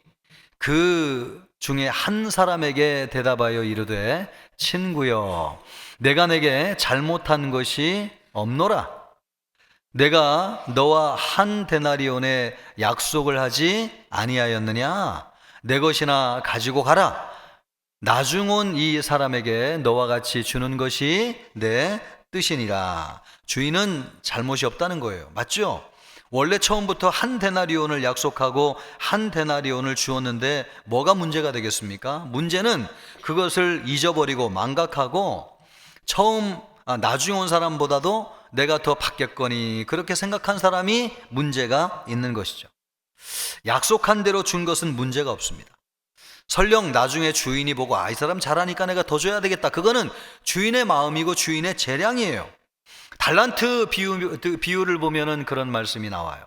그 중에 한 사람에게 대답하여 이르되 친구여 내가 내게 잘못한 것이 없노라. 내가 너와 한 데나리온의 약속을 하지 아니하였느냐? 내 것이나 가지고 가라. 나중 온 이 사람에게 너와 같이 주는 것이 내 뜻이니라. 주인은 잘못이 없다는 거예요. 맞죠? 원래 처음부터 한 데나리온을 약속하고 한 데나리온을 주었는데 뭐가 문제가 되겠습니까? 문제는 그것을 잊어버리고 망각하고 나중에 온 사람보다도 내가 더 받겠거니 그렇게 생각한 사람이 문제가 있는 것이죠. 약속한 대로 준 것은 문제가 없습니다. 설령 나중에 주인이 보고 이 사람 잘하니까 내가 더 줘야 되겠다. 그거는 주인의 마음이고 주인의 재량이에요. 달란트 비유를 보면은 그런 말씀이 나와요.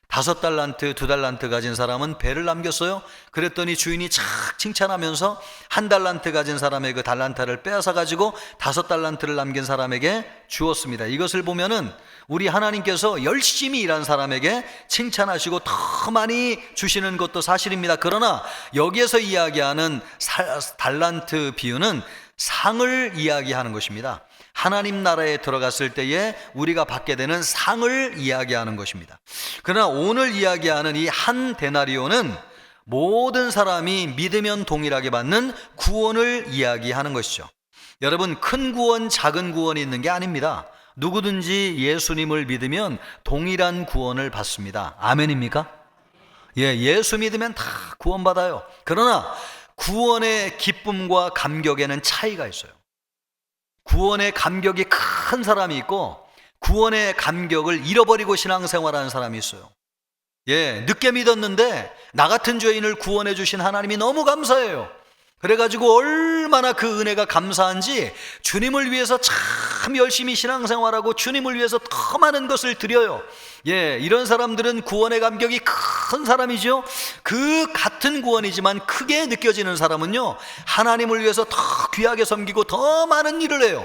5달란트, 2달란트 가진 사람은 배를 남겼어요. 그랬더니 주인이 착 칭찬하면서 1달란트 가진 사람의 그 달란트를 빼앗아 가지고 5달란트를 남긴 사람에게 주었습니다. 이것을 보면은 우리 하나님께서 열심히 일한 사람에게 칭찬하시고 더 많이 주시는 것도 사실입니다. 그러나 여기에서 이야기하는 달란트 비유는 상을 이야기하는 것입니다. 하나님 나라에 들어갔을 때에 우리가 받게 되는 상을 이야기하는 것입니다. 그러나 오늘 이야기하는 이 한 데나리온은 모든 사람이 믿으면 동일하게 받는 구원을 이야기하는 것이죠. 여러분, 큰 구원, 작은 구원이 있는 게 아닙니다. 누구든지 예수님을 믿으면 동일한 구원을 받습니다. 아멘입니까? 예수 믿으면 다 구원받아요. 그러나 구원의 기쁨과 감격에는 차이가 있어요. 구원의 감격이 큰 사람이 있고 구원의 감격을 잃어버리고 신앙생활하는 사람이 있어요. 늦게 믿었는데 나 같은 죄인을 구원해 주신 하나님이 너무 감사해요. 그래가지고 얼마나 그 은혜가 감사한지 주님을 위해서 참 열심히 신앙생활하고 주님을 위해서 더 많은 것을 드려요. 이런 사람들은 구원의 감격이 큰 사람이죠. 그 같은 구원이지만 크게 느껴지는 사람은요, 하나님을 위해서 더 귀하게 섬기고 더 많은 일을 해요.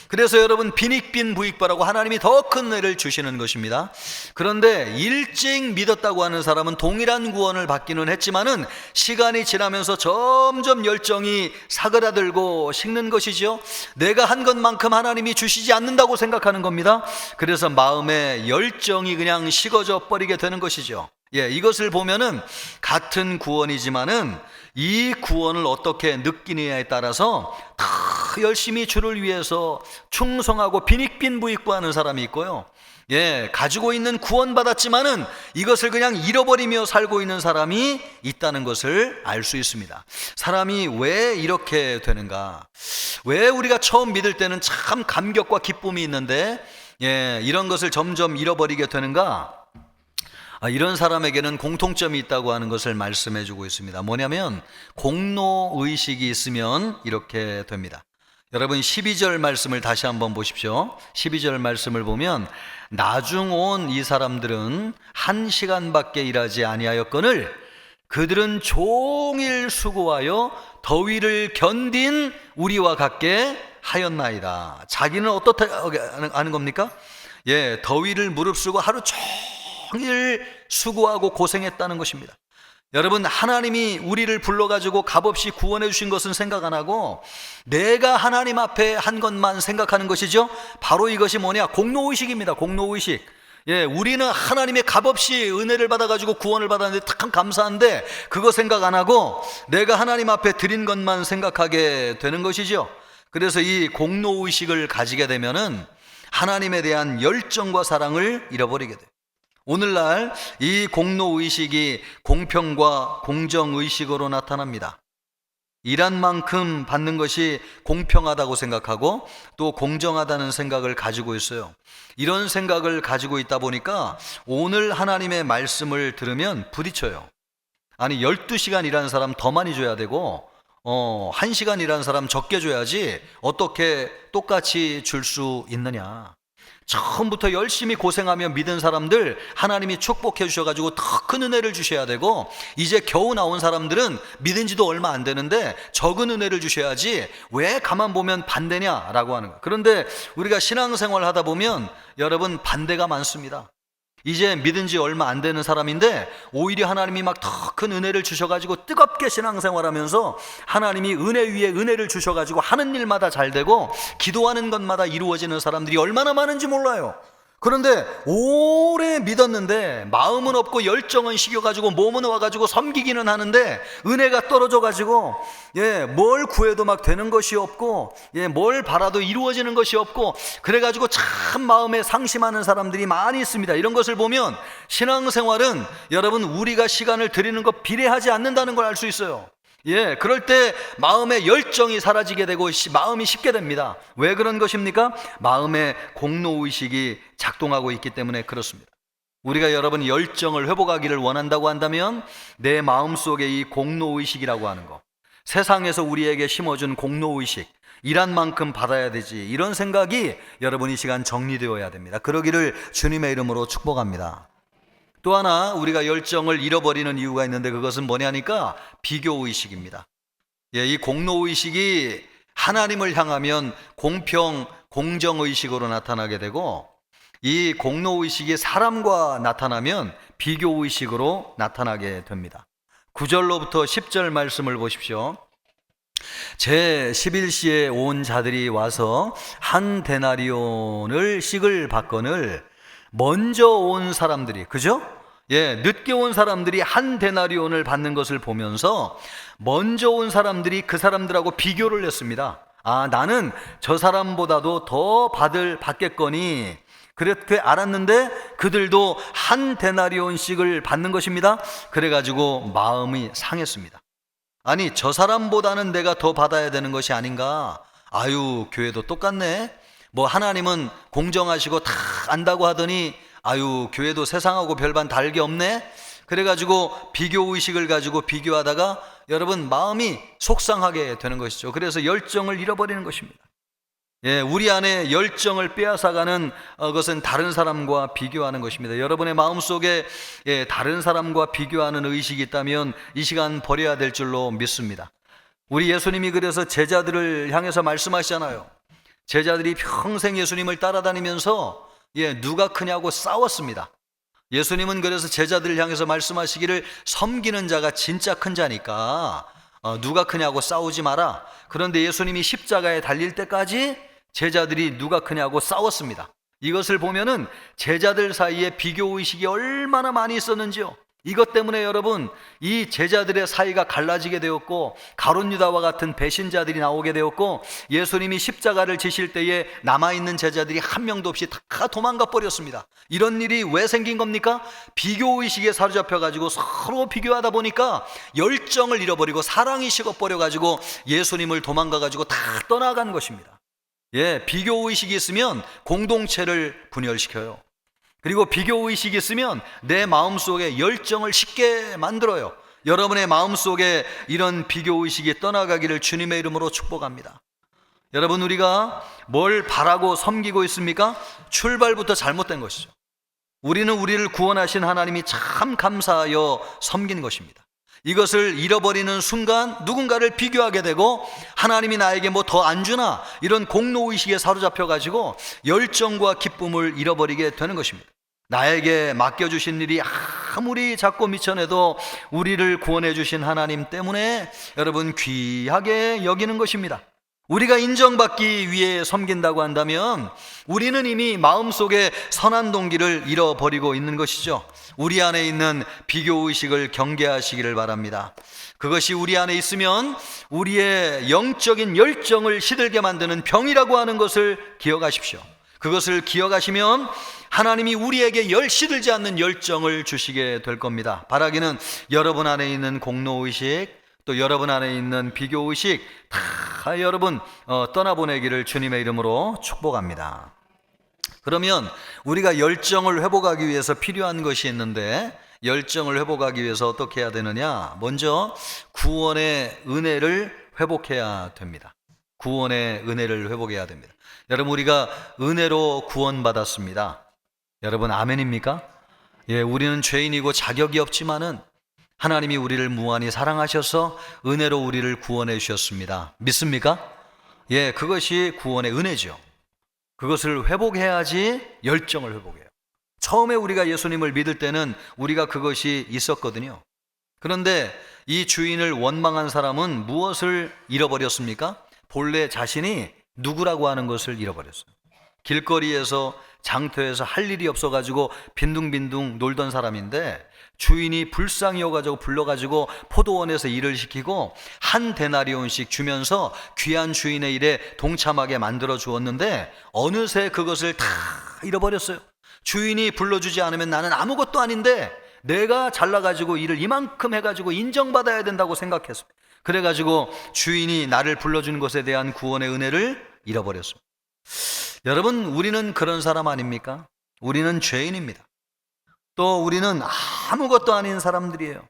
그래서 여러분, 빈익빈 부익바라고 하나님이 더 큰 은혜를 주시는 것입니다. 그런데 일찍 믿었다고 하는 사람은 동일한 구원을 받기는 했지만은 시간이 지나면서 점점 열정이 사그라들고 식는 것이죠. 내가 한 것만큼 하나님이 주시지 않는다고 생각하는 겁니다. 그래서 마음의 열정이 그냥 식어져 버리게 되는 것이죠. 이것을 보면은 같은 구원이지만은 이 구원을 어떻게 느끼느냐에 따라서 더 열심히 주를 위해서 충성하고 빈익빈 부익부하는 사람이 있고요. 가지고 있는 구원받았지만은 이것을 그냥 잃어버리며 살고 있는 사람이 있다는 것을 알 수 있습니다. 사람이 왜 이렇게 되는가? 왜 우리가 처음 믿을 때는 참 감격과 기쁨이 있는데 이런 것을 점점 잃어버리게 되는가? 이런 사람에게는 공통점이 있다고 하는 것을 말씀해 주고 있습니다. 뭐냐면 공로의식이 있으면 이렇게 됩니다. 여러분, 12절 말씀을 다시 한번 보십시오. 12절 말씀을 보면 나중 온 이 사람들은 1시간밖에 일하지 아니하였거늘 그들은 종일 수고하여 더위를 견딘 우리와 같게 하였나이다. 자기는 어떻게 하는 겁니까? 더위를 무릅쓰고 하루 종일 수고하고 고생했다는 것입니다. 여러분, 하나님이 우리를 불러가지고 값없이 구원해 주신 것은 생각 안 하고 내가 하나님 앞에 한 것만 생각하는 것이죠. 바로 이것이 뭐냐? 공로의식입니다. 공로의식. 우리는 하나님의 값없이 은혜를 받아가지고 구원을 받았는데 참 감사한데 그거 생각 안 하고 내가 하나님 앞에 드린 것만 생각하게 되는 것이죠. 그래서 이 공로의식을 가지게 되면은 하나님에 대한 열정과 사랑을 잃어버리게 돼요. 오늘날 이 공로의식이 공평과 공정의식으로 나타납니다. 일한 만큼 받는 것이 공평하다고 생각하고 또 공정하다는 생각을 가지고 있어요. 이런 생각을 가지고 있다 보니까 오늘 하나님의 말씀을 들으면 부딪혀요. 아니, 12시간 일하는 사람 더 많이 줘야 되고 1시간 일하는 사람 적게 줘야지 어떻게 똑같이 줄 수 있느냐. 처음부터 열심히 고생하며 믿은 사람들 하나님이 축복해 주셔가지고 더 큰 은혜를 주셔야 되고, 이제 겨우 나온 사람들은 믿은 지도 얼마 안 되는데 적은 은혜를 주셔야지 왜 가만 보면 반대냐라고 하는 거예요. 그런데 우리가 신앙생활 하다 보면 여러분, 반대가 많습니다. 이제 믿은 지 얼마 안 되는 사람인데 오히려 하나님이 막 더 큰 은혜를 주셔가지고 뜨겁게 신앙생활하면서 하나님이 은혜 위에 은혜를 주셔가지고 하는 일마다 잘 되고 기도하는 것마다 이루어지는 사람들이 얼마나 많은지 몰라요. 그런데 오래 믿었는데 마음은 없고 열정은 식여가지고 몸은 와가지고 섬기기는 하는데 은혜가 떨어져가지고 뭘 구해도 막 되는 것이 없고 뭘 바라도 이루어지는 것이 없고 그래가지고 참 마음에 상심하는 사람들이 많이 있습니다. 이런 것을 보면 신앙생활은 여러분 우리가 시간을 드리는 것 비례하지 않는다는 걸 알 수 있어요. 그럴 때 마음의 열정이 사라지게 되고 마음이 식게 됩니다. 왜 그런 것입니까? 마음의 공로의식이 작동하고 있기 때문에 그렇습니다. 우리가 여러분 열정을 회복하기를 원한다고 한다면 내 마음속에 이 공로의식이라고 하는 거, 세상에서 우리에게 심어준 공로의식, 일한 만큼 받아야 되지, 이런 생각이 여러분 이 시간 정리되어야 됩니다. 그러기를 주님의 이름으로 축복합니다. 또 하나 우리가 열정을 잃어버리는 이유가 있는데 그것은 뭐냐니까 비교의식입니다. 이 공로의식이 하나님을 향하면 공평, 공정의식으로 나타나게 되고 이 공로의식이 사람과 나타나면 비교의식으로 나타나게 됩니다. 9절로부터 10절 말씀을 보십시오. 제 11시에 온 자들이 와서 한 데나리온을 씩을 받거늘 먼저 온 사람들이, 그죠? 늦게 온 사람들이 한 데나리온을 받는 것을 보면서 먼저 온 사람들이 그 사람들하고 비교를 했습니다. 나는 저 사람보다도 더 받겠거니, 그렇게 알았는데 그들도 한 데나리온씩을 받는 것입니다. 그래가지고 마음이 상했습니다. 아니, 저 사람보다는 내가 더 받아야 되는 것이 아닌가? 아유, 교회도 똑같네. 뭐 하나님은 공정하시고 다 안다고 하더니 아유, 교회도 세상하고 별반 다르게 없네. 그래가지고 비교의식을 가지고 비교하다가 여러분 마음이 속상하게 되는 것이죠. 그래서 열정을 잃어버리는 것입니다. 우리 안에 열정을 빼앗아가는 것은 다른 사람과 비교하는 것입니다. 여러분의 마음속에 다른 사람과 비교하는 의식이 있다면 이 시간 버려야 될 줄로 믿습니다. 우리 예수님이 그래서 제자들을 향해서 말씀하시잖아요. 제자들이 평생 예수님을 따라다니면서 누가 크냐고 싸웠습니다. 예수님은 그래서 제자들을 향해서 말씀하시기를 섬기는 자가 진짜 큰 자니까 누가 크냐고 싸우지 마라. 그런데 예수님이 십자가에 달릴 때까지 제자들이 누가 크냐고 싸웠습니다. 이것을 보면은 제자들 사이에 비교의식이 얼마나 많이 있었는지요. 이것 때문에 여러분 이 제자들의 사이가 갈라지게 되었고 가룟 유다와 같은 배신자들이 나오게 되었고 예수님이 십자가를 지실 때에 남아있는 제자들이 한 명도 없이 다 도망가 버렸습니다. 이런 일이 왜 생긴 겁니까? 비교의식에 사로잡혀 가지고 서로 비교하다 보니까 열정을 잃어버리고 사랑이 식어버려 가지고 예수님을 도망가 가지고 다 떠나간 것입니다. 비교의식이 있으면 공동체를 분열시켜요. 그리고 비교의식이 있으면 내 마음속에 열정을 식게 만들어요. 여러분의 마음속에 이런 비교의식이 떠나가기를 주님의 이름으로 축복합니다. 여러분, 우리가 뭘 바라고 섬기고 있습니까? 출발부터 잘못된 것이죠. 우리는 우리를 구원하신 하나님이 참 감사하여 섬긴 것입니다. 이것을 잃어버리는 순간 누군가를 비교하게 되고 하나님이 나에게 뭐 더 안 주나 이런 공로의식에 사로잡혀 가지고 열정과 기쁨을 잃어버리게 되는 것입니다. 나에게 맡겨주신 일이 아무리 작고 미천해도 우리를 구원해 주신 하나님 때문에 여러분 귀하게 여기는 것입니다. 우리가 인정받기 위해 섬긴다고 한다면 우리는 이미 마음속에 선한 동기를 잃어버리고 있는 것이죠. 우리 안에 있는 비교의식을 경계하시기를 바랍니다. 그것이 우리 안에 있으면 우리의 영적인 열정을 시들게 만드는 병이라고 하는 것을 기억하십시오. 그것을 기억하시면 하나님이 우리에게 시들지 않는 열정을 주시게 될 겁니다. 바라기는 여러분 안에 있는 공로의식, 또 여러분 안에 있는 비교의식 다 여러분 떠나보내기를 주님의 이름으로 축복합니다. 그러면 우리가 열정을 회복하기 위해서 필요한 것이 있는데 열정을 회복하기 위해서 어떻게 해야 되느냐? 먼저 구원의 은혜를 회복해야 됩니다. 구원의 은혜를 회복해야 됩니다. 여러분, 우리가 은혜로 구원받았습니다. 여러분, 아멘입니까? 우리는 죄인이고 자격이 없지만은 하나님이 우리를 무한히 사랑하셔서 은혜로 우리를 구원해 주셨습니다. 믿습니까? 그것이 구원의 은혜죠. 그것을 회복해야지 열정을 회복해요. 처음에 우리가 예수님을 믿을 때는 우리가 그것이 있었거든요. 그런데 이 주인을 원망한 사람은 무엇을 잃어버렸습니까? 본래 자신이 누구라고 하는 것을 잃어버렸어요. 길거리에서 장터에서 할 일이 없어가지고 빈둥빈둥 놀던 사람인데 주인이 불쌍히여가지고 불러가지고 포도원에서 일을 시키고 한 데나리온씩 주면서 귀한 주인의 일에 동참하게 만들어 주었는데 어느새 그것을 다 잃어버렸어요. 주인이 불러주지 않으면 나는 아무것도 아닌데 내가 잘나가지고 일을 이만큼 해가지고 인정받아야 된다고 생각했습니다. 그래가지고 주인이 나를 불러준 것에 대한 구원의 은혜를 잃어버렸습니다. 여러분, 우리는 그런 사람 아닙니까? 우리는 죄인입니다. 또 우리는 아무것도 아닌 사람들이에요.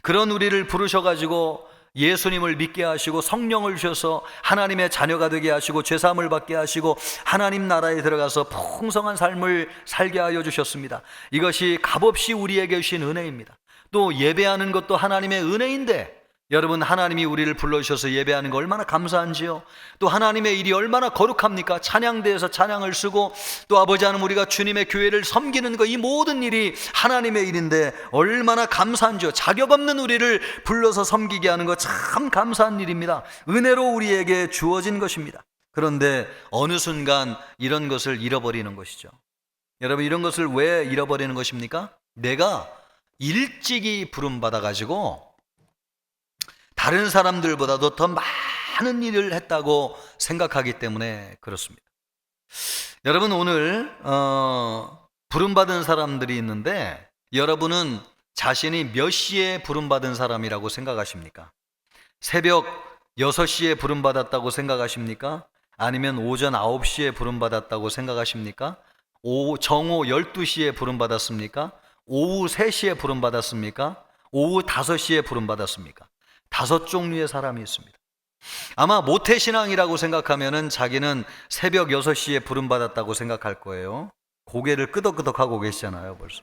그런 우리를 부르셔가지고 예수님을 믿게 하시고 성령을 주셔서 하나님의 자녀가 되게 하시고 죄사함을 받게 하시고 하나님 나라에 들어가서 풍성한 삶을 살게 하여 주셨습니다. 이것이 값없이 우리에게 주신 은혜입니다. 또 예배하는 것도 하나님의 은혜인데 여러분, 하나님이 우리를 불러주셔서 예배하는 거 얼마나 감사한지요. 또 하나님의 일이 얼마나 거룩합니까? 찬양대에서 찬양을 쓰고 또 아버지 하나님 우리가 주님의 교회를 섬기는 거, 이 모든 일이 하나님의 일인데 얼마나 감사한지요. 자격 없는 우리를 불러서 섬기게 하는 거 참 감사한 일입니다. 은혜로 우리에게 주어진 것입니다. 그런데 어느 순간 이런 것을 잃어버리는 것이죠. 여러분, 이런 것을 왜 잃어버리는 것입니까? 내가 일찍이 부름받아가지고 다른 사람들보다도 더 많은 일을 했다고 생각하기 때문에 그렇습니다. 여러분, 오늘 부름받은 사람들이 있는데 여러분은 자신이 몇 시에 부름받은 사람이라고 생각하십니까? 새벽 6시에 부름받았다고 생각하십니까? 아니면 오전 9시에 부름받았다고 생각하십니까? 정오 12시에 부름받았습니까? 오후 3시에 부름받았습니까? 오후 5시에 부름받았습니까? 5종류의 사람이 있습니다. 아마 모태신앙이라고 생각하면은 자기는 새벽 6시에 부름받았다고 생각할 거예요. 고개를 끄덕끄덕하고 계시잖아요, 벌써.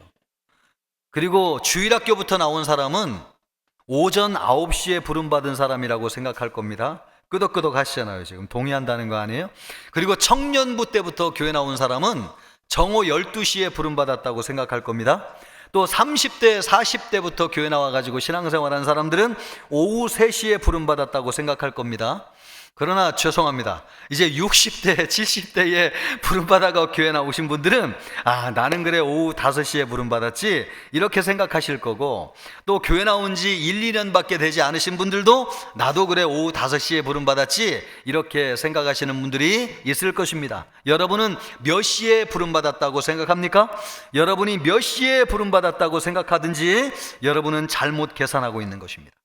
그리고 주일학교부터 나온 사람은 오전 9시에 부름받은 사람이라고 생각할 겁니다. 끄덕끄덕 하시잖아요. 지금 동의한다는 거 아니에요? 그리고 청년부 때부터 교회 나온 사람은 정오 12시에 부름받았다고 생각할 겁니다. 또 30대, 40대부터 교회 나와가지고 신앙생활한 사람들은 오후 3시에 부름받았다고 생각할 겁니다. 그러나 죄송합니다. 이제 60대, 70대에 부름받아가 교회 나오신 분들은 나는 그래 오후 5시에 부름받았지 이렇게 생각하실 거고, 또 교회 나온 지 1, 2년밖에 되지 않으신 분들도 나도 그래 오후 5시에 부름받았지 이렇게 생각하시는 분들이 있을 것입니다. 여러분은 몇 시에 부름받았다고 생각합니까? 여러분이 몇 시에 부름받았다고 생각하든지 여러분은 잘못 계산하고 있는 것입니다.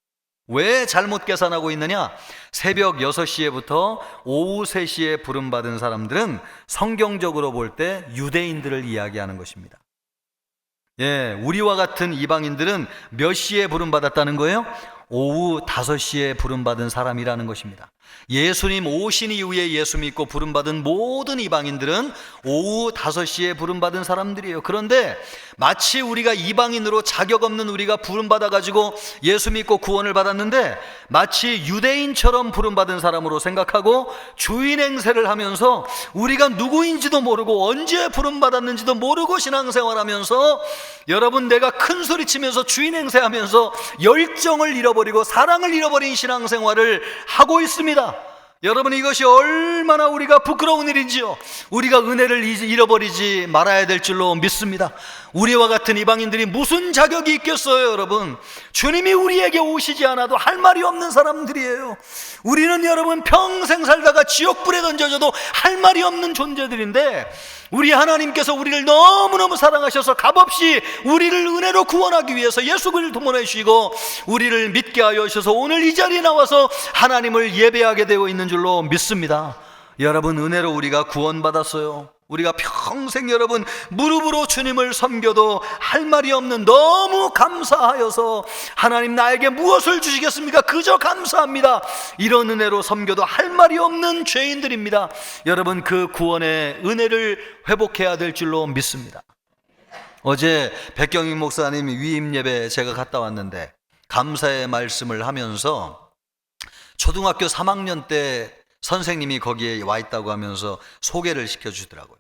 왜 잘못 계산하고 있느냐? 새벽 6시에부터 오후 3시에 부름받은 사람들은 성경적으로 볼 때 유대인들을 이야기하는 것입니다. 우리와 같은 이방인들은 몇 시에 부름받았다는 거예요? 오후 5시에 부름받은 사람이라는 것입니다. 예수님 오신 이후에 예수 믿고 부름받은 모든 이방인들은 오후 5시에 부름받은 사람들이에요. 그런데 마치 우리가 이방인으로 자격 없는 우리가 부름받아가지고 예수 믿고 구원을 받았는데 마치 유대인처럼 부름받은 사람으로 생각하고 주인 행세를 하면서 우리가 누구인지도 모르고 언제 부름받았는지도 모르고 신앙생활하면서 여러분, 내가 큰 소리치면서 주인 행세하면서 열정을 잃어버리고 사랑을 잃어버린 신앙생활을 하고 있습니다. 여러분, 이것이 얼마나 우리가 부끄러운 일인지요. 우리가 은혜를 잃어버리지 말아야 될 줄로 믿습니다. 우리와 같은 이방인들이 무슨 자격이 있겠어요, 여러분. 주님이 우리에게 오시지 않아도 할 말이 없는 사람들이에요. 우리는 여러분 평생 살다가 지옥불에 던져져도 할 말이 없는 존재들인데 우리 하나님께서 우리를 너무너무 사랑하셔서 값없이 우리를 은혜로 구원하기 위해서 예수 그리스도를 보내주시고 우리를 믿게 하여 주셔서 오늘 이 자리에 나와서 하나님을 예배하게 되어 있는 줄로 믿습니다. 여러분, 은혜로 우리가 구원받았어요. 우리가 평생 여러분 무릎으로 주님을 섬겨도 할 말이 없는, 너무 감사하여서 하나님 나에게 무엇을 주시겠습니까? 그저 감사합니다. 이런 은혜로 섬겨도 할 말이 없는 죄인들입니다. 여러분, 그 구원의 은혜를 회복해야 될 줄로 믿습니다. 어제 백경익 목사님 위임 예배 제가 갔다 왔는데 감사의 말씀을 하면서 초등학교 3학년 때 선생님이 거기에 와 있다고 하면서 소개를 시켜주더라고요.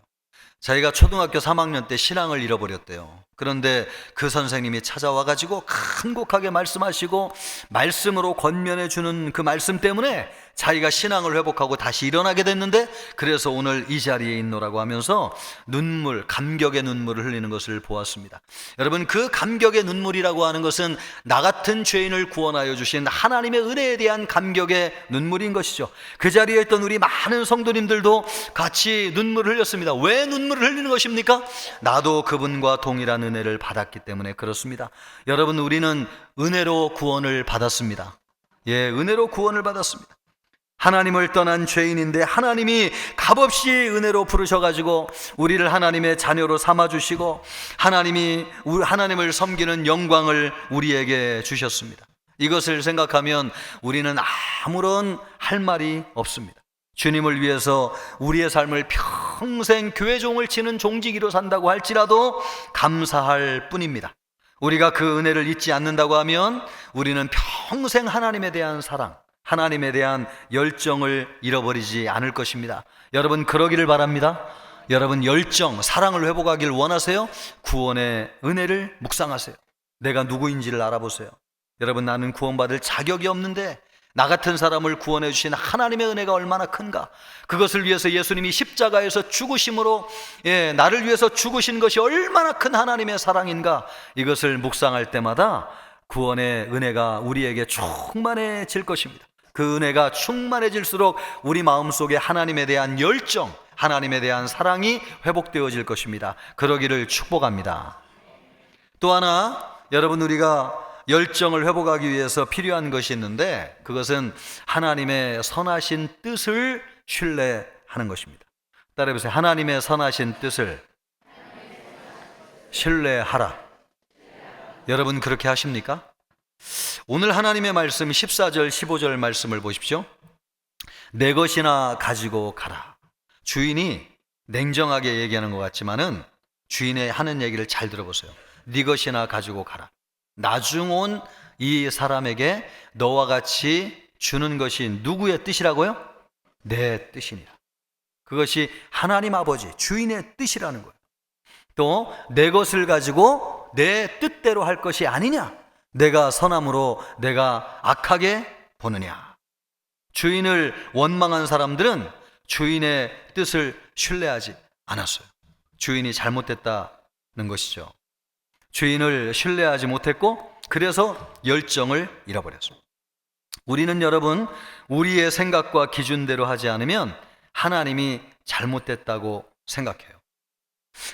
자기가 초등학교 3학년 때 신앙을 잃어버렸대요. 그런데 그 선생님이 찾아와 가지고 간곡하게 말씀하시고 말씀으로 권면해 주는 그 말씀 때문에 자기가 신앙을 회복하고 다시 일어나게 됐는데, 그래서 오늘 이 자리에 있노라고 하면서 눈물, 감격의 눈물을 흘리는 것을 보았습니다. 여러분, 그 감격의 눈물이라고 하는 것은 나 같은 죄인을 구원하여 주신 하나님의 은혜에 대한 감격의 눈물인 것이죠. 그 자리에 있던 우리 많은 성도님들도 같이 눈물을 흘렸습니다. 왜 눈물을 흘리는 것입니까? 나도 그분과 동일한 은혜를 받았기 때문에 그렇습니다. 여러분, 우리는 은혜로 구원을 받았습니다. 예, 은혜로 구원을 받았습니다. 하나님을 떠난 죄인인데 하나님이 값없이 은혜로 부르셔가지고 우리를 하나님의 자녀로 삼아주시고 하나님을 섬기는 영광을 우리에게 주셨습니다. 이것을 생각하면 우리는 아무런 할 말이 없습니다. 주님을 위해서 우리의 삶을 평생 교회종을 치는 종지기로 산다고 할지라도 감사할 뿐입니다. 우리가 그 은혜를 잊지 않는다고 하면 우리는 평생 하나님에 대한 사랑, 하나님에 대한 열정을 잃어버리지 않을 것입니다. 여러분, 그러기를 바랍니다. 여러분, 열정, 사랑을 회복하길 원하세요? 구원의 은혜를 묵상하세요. 내가 누구인지를 알아보세요. 여러분, 나는 구원받을 자격이 없는데 나 같은 사람을 구원해 주신 하나님의 은혜가 얼마나 큰가. 그것을 위해서 예수님이 십자가에서 죽으심으로, 나를 위해서 죽으신 것이 얼마나 큰 하나님의 사랑인가. 이것을 묵상할 때마다 구원의 은혜가 우리에게 충만해질 것입니다. 그 은혜가 충만해질수록 우리 마음속에 하나님에 대한 열정, 하나님에 대한 사랑이 회복되어질 것입니다. 그러기를 축복합니다. 또 하나, 여러분, 우리가 열정을 회복하기 위해서 필요한 것이 있는데, 그것은 하나님의 선하신 뜻을 신뢰하는 것입니다. 따라해보세요. 하나님의 선하신 뜻을 신뢰하라. 여러분, 그렇게 하십니까? 오늘 하나님의 말씀 14절 15절 말씀을 보십시오. 내 것이나 가지고 가라. 주인이 냉정하게 얘기하는 것 같지만은 주인의 하는 얘기를 잘 들어보세요. 네 것이나 가지고 가라. 나중 온 이 사람에게 너와 같이 주는 것이 누구의 뜻이라고요? 내 뜻이니라. 그것이 하나님 아버지 주인의 뜻이라는 거예요. 또 내 것을 가지고 내 뜻대로 할 것이 아니냐, 내가 선함으로 내가 악하게 보느냐. 주인을 원망한 사람들은 주인의 뜻을 신뢰하지 않았어요. 주인이 잘못됐다는 것이죠. 주인을 신뢰하지 못했고, 그래서 열정을 잃어버렸습니다. 우리는 여러분, 우리의 생각과 기준대로 하지 않으면 하나님이 잘못됐다고 생각해요.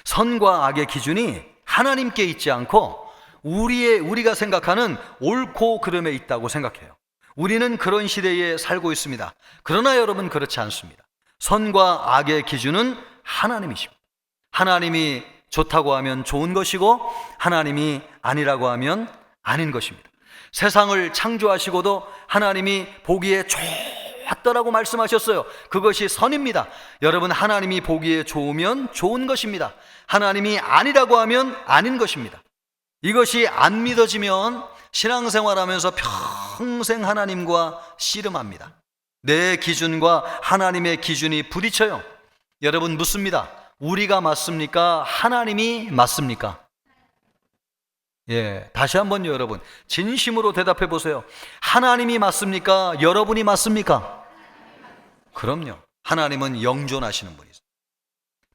선과 악의 기준이 하나님께 있지 않고 우리가 생각하는 옳고 그름에 있다고 생각해요. 우리는 그런 시대에 살고 있습니다. 그러나 여러분, 그렇지 않습니다. 선과 악의 기준은 하나님이십니다. 하나님이 좋다고 하면 좋은 것이고 하나님이 아니라고 하면 아닌 것입니다. 세상을 창조하시고도 하나님이 보기에 좋았더라고 말씀하셨어요. 그것이 선입니다. 여러분, 하나님이 보기에 좋으면 좋은 것입니다. 하나님이 아니라고 하면 아닌 것입니다. 이것이 안 믿어지면 신앙생활하면서 평생 하나님과 씨름합니다. 내 기준과 하나님의 기준이 부딪혀요. 여러분, 묻습니다. 우리가 맞습니까? 하나님이 맞습니까? 다시 한번요. 여러분, 진심으로 대답해 보세요. 하나님이 맞습니까? 여러분이 맞습니까? 그럼요. 하나님은 영존하시는 분이세요.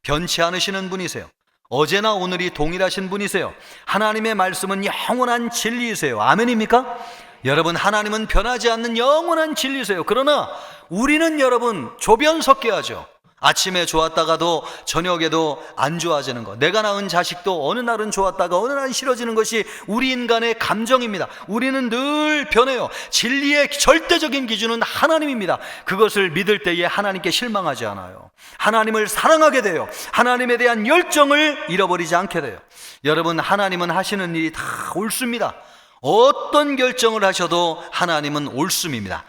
변치 않으시는 분이세요. 어제나 오늘이 동일하신 분이세요. 하나님의 말씀은 영원한 진리이세요. 아멘입니까? 여러분, 하나님은 변하지 않는 영원한 진리세요. 그러나 우리는 여러분, 조변석계하죠. 아침에 좋았다가도 저녁에도 안 좋아지는 것, 내가 낳은 자식도 어느 날은 좋았다가 어느 날은 싫어지는 것이 우리 인간의 감정입니다. 우리는 늘 변해요. 진리의 절대적인 기준은 하나님입니다. 그것을 믿을 때에 하나님께 실망하지 않아요. 하나님을 사랑하게 돼요. 하나님에 대한 열정을 잃어버리지 않게 돼요. 여러분, 하나님은 하시는 일이 다 옳습니다. 어떤 결정을 하셔도 하나님은 옳습니다.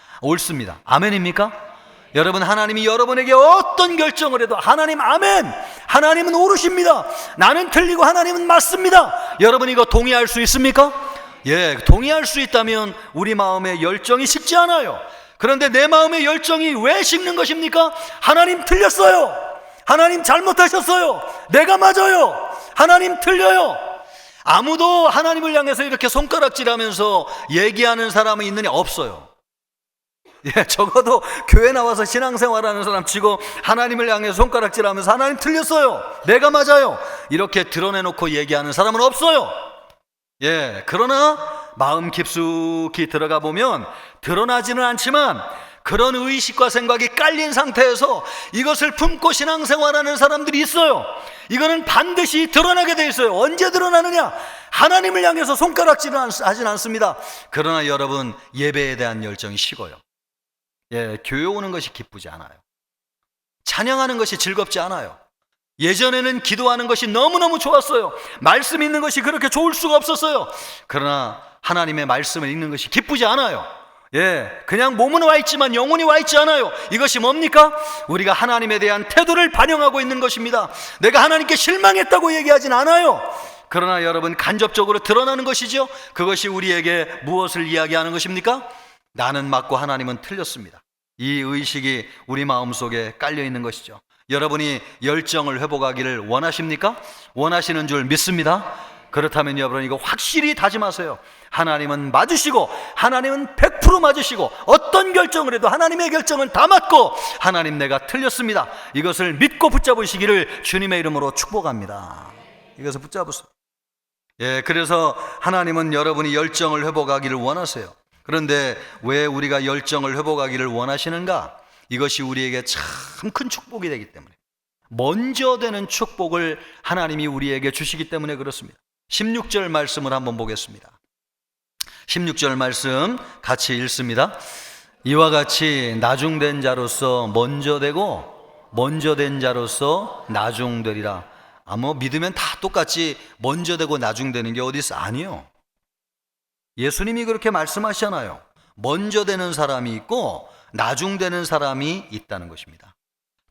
아멘입니까? 여러분, 하나님이 여러분에게 어떤 결정을 해도 하나님 아멘! 하나님은 옳으십니다. 나는 틀리고 하나님은 맞습니다. 여러분, 이거 동의할 수 있습니까? 동의할 수 있다면 우리 마음의 열정이 식지 않아요. 그런데 내 마음의 열정이 왜 식는 것입니까? 하나님 틀렸어요. 하나님 잘못하셨어요. 내가 맞아요. 하나님 틀려요. 아무도 하나님을 향해서 이렇게 손가락질하면서 얘기하는 사람은 있느냐? 없어요. 예, 적어도 교회 나와서 신앙생활하는 사람 치고 하나님을 향해서 손가락질하면서 하나님 틀렸어요. 내가 맞아요. 이렇게 드러내놓고 얘기하는 사람은 없어요. 예, 그러나 마음 깊숙이 들어가 보면 드러나지는 않지만 그런 의식과 생각이 깔린 상태에서 이것을 품고 신앙생활하는 사람들이 있어요. 이거는 반드시 드러나게 돼 있어요. 언제 드러나느냐? 하나님을 향해서 손가락질은 하진 않습니다. 그러나 여러분, 예배에 대한 열정이 식어요. 예, 교회 오는 것이 기쁘지 않아요. 찬양하는 것이 즐겁지 않아요. 예전에는 기도하는 것이 너무너무 좋았어요. 말씀 읽는 것이 그렇게 좋을 수가 없었어요. 그러나 하나님의 말씀을 읽는 것이 기쁘지 않아요. 예, 그냥 몸은 와 있지만 영혼이 와 있지 않아요. 이것이 뭡니까? 우리가 하나님에 대한 태도를 반영하고 있는 것입니다. 내가 하나님께 실망했다고 얘기하진 않아요. 그러나 여러분, 간접적으로 드러나는 것이죠. 그것이 우리에게 무엇을 이야기하는 것입니까? 나는 맞고 하나님은 틀렸습니다. 이 의식이 우리 마음속에 깔려 있는 것이죠. 여러분이 열정을 회복하기를 원하십니까? 원하시는 줄 믿습니다. 그렇다면 여러분, 이거 확실히 다짐하세요. 하나님은 맞으시고 하나님은 100% 맞으시고 어떤 결정을 해도 하나님의 결정은 다 맞고 하나님, 내가 틀렸습니다. 이것을 믿고 붙잡으시기를 주님의 이름으로 축복합니다. 이것을 붙잡으세요. 예, 그래서 하나님은 여러분이 열정을 회복하기를 원하세요. 그런데 왜 우리가 열정을 회복하기를 원하시는가? 이것이 우리에게 참 큰 축복이 되기 때문에, 먼저 되는 축복을 하나님이 우리에게 주시기 때문에 그렇습니다. 16절 말씀을 한번 보겠습니다. 16절 말씀 같이 읽습니다. 이와 같이 나중된 자로서 먼저 되고 먼저 된 자로서 나중되리라. 뭐 믿으면 다 똑같이 먼저 되고 나중되는 게 어디 있어? 아니요. 예수님이 그렇게 말씀하시잖아요. 먼저 되는 사람이 있고 나중되는 사람이 있다는 것입니다.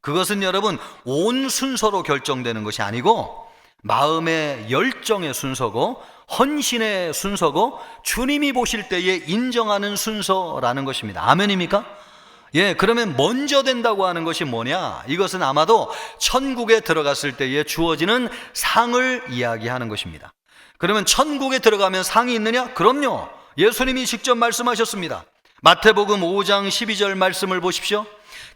그것은 여러분, 온 순서로 결정되는 것이 아니고 마음의 열정의 순서고 헌신의 순서고 주님이 보실 때에 인정하는 순서라는 것입니다. 아멘입니까? 예, 그러면 먼저 된다고 하는 것이 뭐냐? 이것은 아마도 천국에 들어갔을 때에 주어지는 상을 이야기하는 것입니다. 그러면 천국에 들어가면 상이 있느냐? 그럼요. 예수님이 직접 말씀하셨습니다. 마태복음 5장 12절 말씀을 보십시오.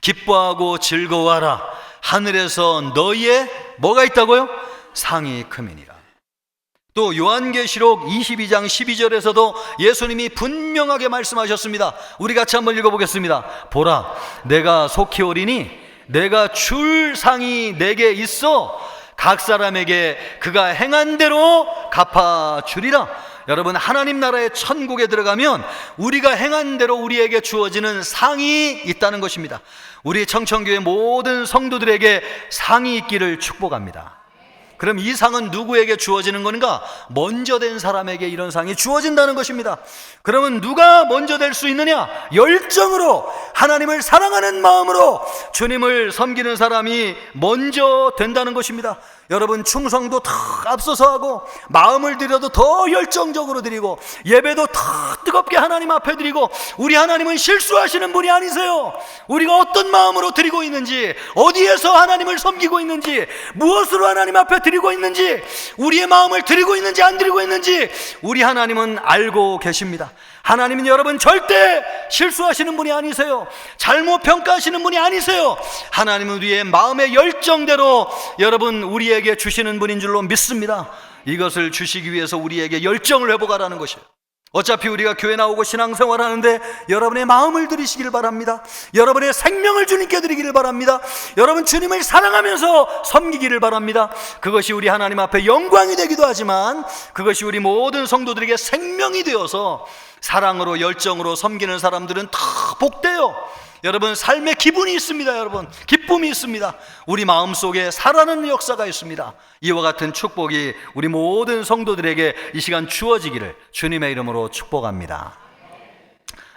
기뻐하고 즐거워하라. 하늘에서 너희의 뭐가 있다고요? 상이 크미니라. 또 요한계시록 22장 12절에서도 예수님이 분명하게 말씀하셨습니다. 우리 같이 한번 읽어보겠습니다. 보라, 내가 속히 오리니 내가 줄 상이 내게 있어 각 사람에게 그가 행한 대로 갚아주리라. 여러분, 하나님 나라의 천국에 들어가면 우리가 행한 대로 우리에게 주어지는 상이 있다는 것입니다. 우리 청천교회 모든 성도들에게 상이 있기를 축복합니다. 그럼 이 상은 누구에게 주어지는 건가? 먼저 된 사람에게 이런 상이 주어진다는 것입니다. 그러면 누가 먼저 될 수 있느냐? 열정으로, 하나님을 사랑하는 마음으로 주님을 섬기는 사람이 먼저 된다는 것입니다. 여러분, 충성도 더 앞서서 하고 마음을 들여도 더 열정적으로 드리고 예배도 더 뜨겁게 하나님 앞에 드리고, 우리 하나님은 실수하시는 분이 아니세요. 우리가 어떤 마음으로 드리고 있는지, 어디에서 하나님을 섬기고 있는지, 무엇으로 하나님 앞에 드리고 있는지, 우리의 마음을 드리고 있는지 안 드리고 있는지 우리 하나님은 알고 계십니다. 하나님은 여러분 절대 실수하시는 분이 아니세요. 잘못 평가하시는 분이 아니세요. 하나님은 우리의 마음의 열정대로 여러분 우리에게 주시는 분인 줄로 믿습니다. 이것을 주시기 위해서 우리에게 열정을 회복하라는 것이에요. 어차피 우리가 교회 나오고 신앙생활 하는데 여러분의 마음을 드리시길 바랍니다. 여러분의 생명을 주님께 드리기를 바랍니다. 여러분 주님을 사랑하면서 섬기기를 바랍니다. 그것이 우리 하나님 앞에 영광이 되기도 하지만 그것이 우리 모든 성도들에게 생명이 되어서 사랑으로 열정으로 섬기는 사람들은 다 복돼요. 여러분 삶의 기분이 있습니다. 여러분 기쁨이 있습니다. 우리 마음속에 살아나는 역사가 있습니다. 이와 같은 축복이 우리 모든 성도들에게 이 시간 주어지기를 주님의 이름으로 축복합니다.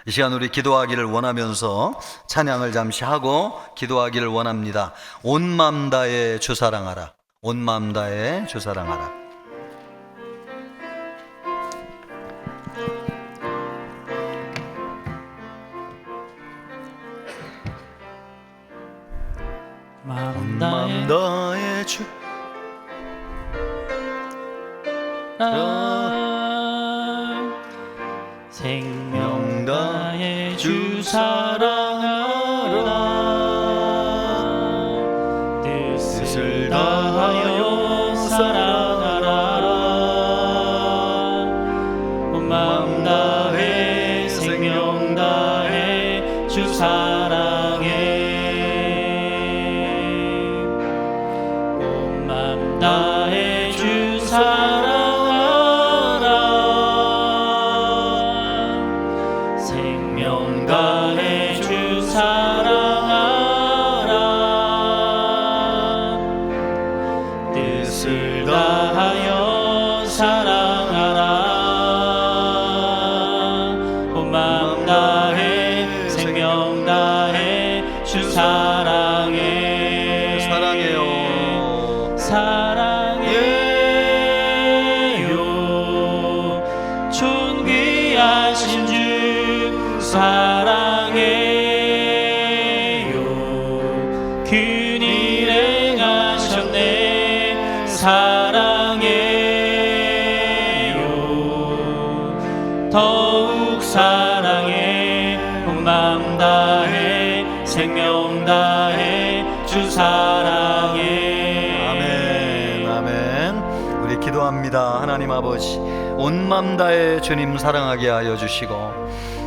이 시간 우리 기도하기를 원하면서 찬양을 잠시 하고 기도하기를 원합니다. 온 마음 다해 주 사랑하라. 온 마음 다해 주 사랑하라. 마음 마음 다해 생명 다해 주 사랑하라. 뜻을 다하여 사랑하라. 온 마음 다해 생명 다해 주 사랑해. 온 마음 다해 주 사랑하라. 생명 다해 주 사랑하라. 뜻을 다하여 사랑하라. 온 마음 다해 생명 다해 주 사랑해. 사랑해요. 사랑해요. 존귀하신 주 사랑해요. 그일 행하셨네. 사랑해요. 더욱 사랑해. 온 마음 다해 생명 다해 주 사랑해. 아멘, 아멘. 우리 기도합니다. 하나님 아버지, 온 맘 다해 주님 사랑하게 하여 주시고,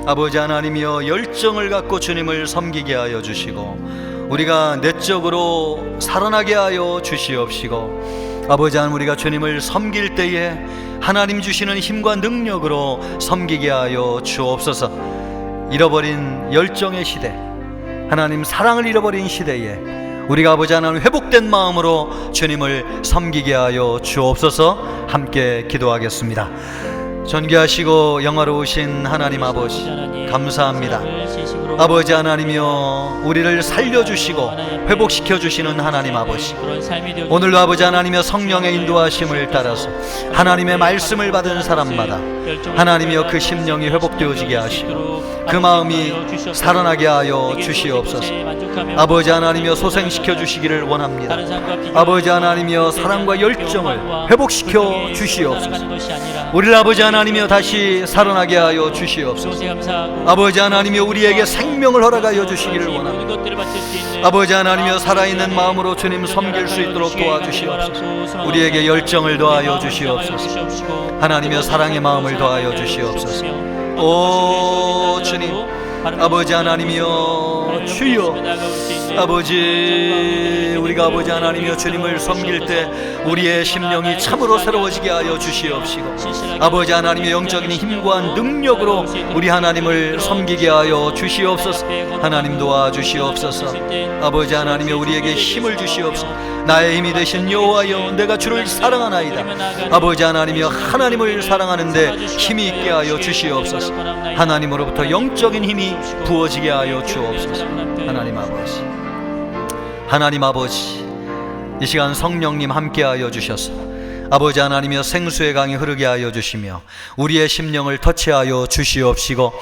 아버지 하나님이여 열정을 갖고 주님을 섬기게 하여 주시고, 우리가 내적으로 살아나게 하여 주시옵시고, 아버지 하나님 우리가 주님을 섬길 때에 하나님 주시는 힘과 능력으로 섬기게 하여 주옵소서. 잃어버린 열정의 시대, 하나님 사랑을 잃어버린 시대에 우리가 아버지 하나님 회복된 마음으로 주님을 섬기게 하여 주옵소서. 함께 기도하겠습니다. 존귀하시고 영화로우신 하나님 아버지, 감사합니다. 아버지 하나님이여 우리를 살려주시고 회복시켜 주시는 하나님 아버지, 오늘도 아버지 하나님이여 성령의 인도하심을 따라서 하나님의 말씀을 받은 사람마다 하나님이여 그 심령이 회복되어지게 하시고 그 마음이 살아나게 하여 주시옵소서. 아버지 하나님이여 소생시켜 주시기를 원합니다. 아버지 하나님이여 사랑과 열정을 회복시켜 주시옵소서. 우리를 아버지 하나님이여 다시 살아나게 하여 주시옵소서. 아버지 하나님이여 우리에게 생명을 허락하여 주시기를 원합니다. 아버지 하나님이여 살아있는 마음으로 주님 섬길 수 있도록 도와주시옵소서. 우리에게 열정을 더하여 주시옵소서. 하나님이여 사랑의 마음을 더하여 주시옵소서. 오 주님, 아버지 하나님이여 주여, 아버지 우리가 아버지 하나님이여 주님을 섬길 때 우리의 심령이 참으로 새로워지게 하여 주시옵시고, 아버지 하나님의 영적인 힘과 능력으로 우리 하나님을 섬기게 하여 주시옵소서. 하나님 도와주시옵소서. 아버지 하나님이여 우리에게 힘을 주시옵소서. 나의 힘이 되신 여호와여, 내가 주를 사랑하나이다. 아버지 하나님이여 하나님을 사랑하는데 힘이 있게 하여 주시옵소서. 하나님으로부터 영적인 힘이 부어지게 하여 주옵소서. 하나님 아버지, 하나님 아버지, 이 시간 성령님 함께하여 주셔서 아버지 하나님이여 생수의 강이 흐르게 하여 주시며 우리의 심령을 터치하여 주시옵시고,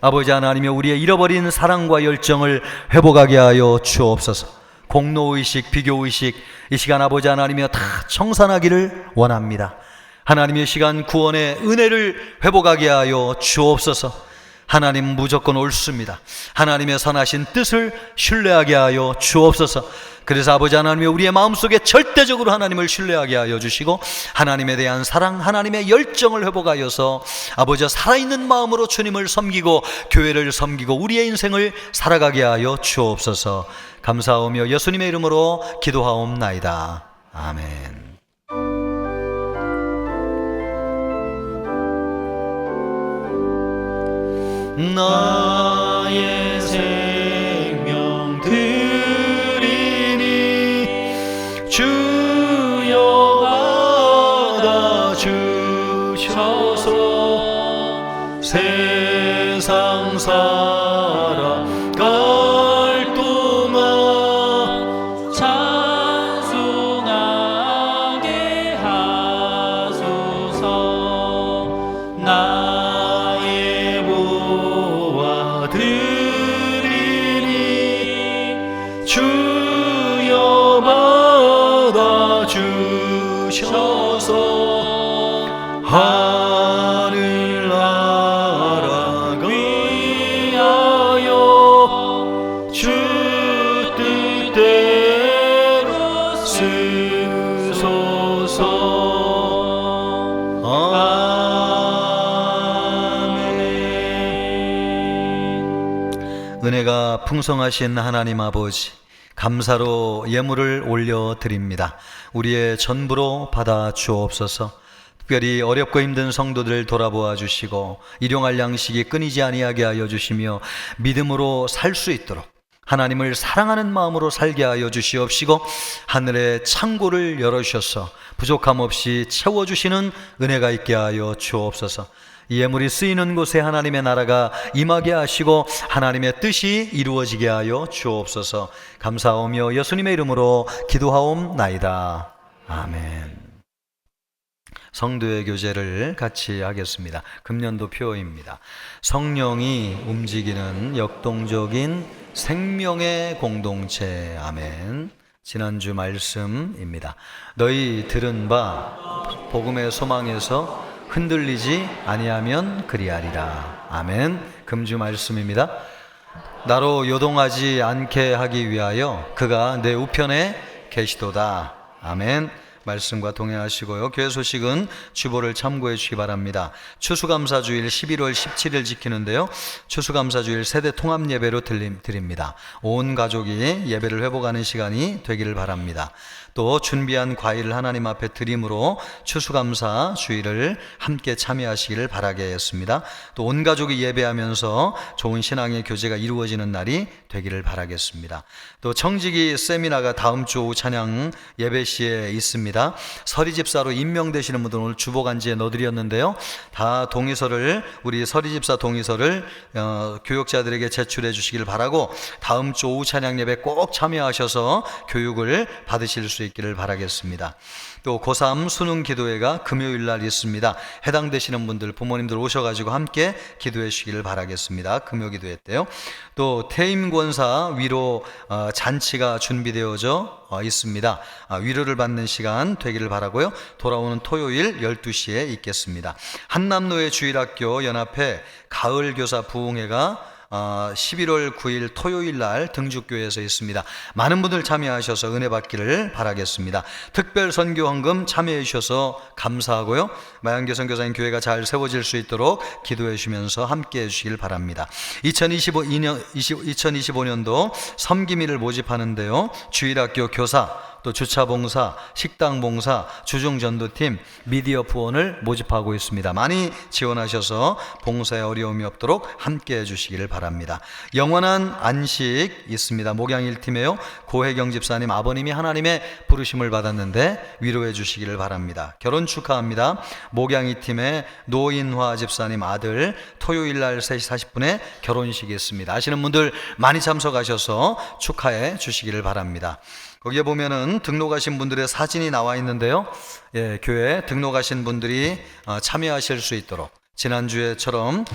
아버지 하나님이여 우리의 잃어버린 사랑과 열정을 회복하게 하여 주옵소서. 공로의식, 비교의식 이 시간 아버지 하나님이여 다 청산하기를 원합니다. 하나님의 시간 구원의 은혜를 회복하게 하여 주옵소서. 하나님 무조건 옳습니다. 하나님의 선하신 뜻을 신뢰하게 하여 주옵소서. 그래서 아버지 하나님이 우리의 마음속에 절대적으로 하나님을 신뢰하게 하여 주시고, 하나님에 대한 사랑, 하나님의 열정을 회복하여서 아버지 살아있는 마음으로 주님을 섬기고 교회를 섬기고 우리의 인생을 살아가게 하여 주옵소서. 감사하며 예수님의 이름으로 기도하옵나이다. 아멘. 나의 생명 드리니 주여 받아주셔서 세상 살아갈 동안 찬송하게 하소서. 나의 보아 드리니 주여 받아주셔서 하늘나라 위하여 주 뜻대로 쓰소서. 아멘. 은혜가 풍성하신 하나님 아버지, 감사로 예물을 올려드립니다. 우리의 전부로 받아 주옵소서. 특별히 어렵고 힘든 성도들 돌아보아 주시고 일용할 양식이 끊이지 아니하게 하여 주시며 믿음으로 살 수 있도록 하나님을 사랑하는 마음으로 살게 하여 주시옵시고 하늘의 창고를 열어주셔서 부족함 없이 채워주시는 은혜가 있게 하여 주옵소서. 이 예물이 쓰이는 곳에 하나님의 나라가 임하게 하시고 하나님의 뜻이 이루어지게 하여 주옵소서. 감사하오며 예수님의 이름으로 기도하옵나이다. 아멘. 성도의 교제를 같이 하겠습니다. 금년도 표어입니다. 성령이 움직이는 역동적인 생명의 공동체. 아멘. 지난주 말씀입니다. 너희 들은 바 복음의 소망에서 흔들리지 아니하면 그리하리라. 아멘. 금주 말씀입니다. 나로 요동하지 않게 하기 위하여 그가 내 우편에 계시도다. 아멘. 말씀과 동행하시고요. 교회 소식은 주보를 참고해 주시기 바랍니다. 추수감사주일 11월 17일 지키는데요, 추수감사주일 세대 통합 예배로 드립니다. 온 가족이 예배를 회복하는 시간이 되기를 바랍니다. 또 준비한 과일을 하나님 앞에 드림으로 추수감사 주일을 함께 참여하시기를 바라겠습니다. 또 온 가족이 예배하면서 좋은 신앙의 교제가 이루어지는 날이 되기를 바라겠습니다. 또 청지기 세미나가 다음 주 오후 찬양 예배 시에 있습니다. 서리집사로 임명되시는 분들은 오늘 주보간지에 넣어드렸는데요, 다 동의서를, 우리 서리집사 동의서를 교육자들에게 제출해 주시길 바라고 다음 주 오후 찬양 예배 꼭 참여하셔서 교육을 받으실 수 있기를 바라겠습니다. 또 고3 수능 기도회가 금요일 날 있습니다. 해당되시는 분들, 부모님들 오셔가지고 함께 기도해 주시기를 바라겠습니다. 금요 기도회 때요. 또 퇴임권사 위로 잔치가 준비되어져 있습니다. 위로를 받는 시간 되기를 바라고요. 돌아오는 토요일 12시에 있겠습니다. 한남로의 주일학교 연합회 가을교사 부흥회가 11월 9일 토요일 날 등주교회에서 있습니다. 많은 분들 참여하셔서 은혜 받기를 바라겠습니다. 특별 선교 헌금 참여해 주셔서 감사하고요. 마양교 선교사님 교회가 잘 세워질 수 있도록 기도해 주시면서 함께 해 주시길 바랍니다. 2025년도 섬김이를 모집하는데요, 주일학교 교사, 또 주차봉사, 식당봉사, 주중전도팀, 미디어 부원을 모집하고 있습니다. 많이 지원하셔서 봉사에 어려움이 없도록 함께 해주시기를 바랍니다. 영원한 안식 있습니다. 목양 1팀에요. 고혜경 집사님 아버님이 하나님의 부르심을 받았는데 위로해 주시기를 바랍니다. 결혼 축하합니다. 목양 2팀에 노인화 집사님 아들 토요일날 3시 40분에 결혼식이 있습니다. 아시는 분들 많이 참석하셔서 축하해 주시기를 바랍니다. 거기에 보면은 등록하신 분들의 사진이 나와 있는데요, 교회 등록하신 분들이 참여하실 수 있도록 지난주에처럼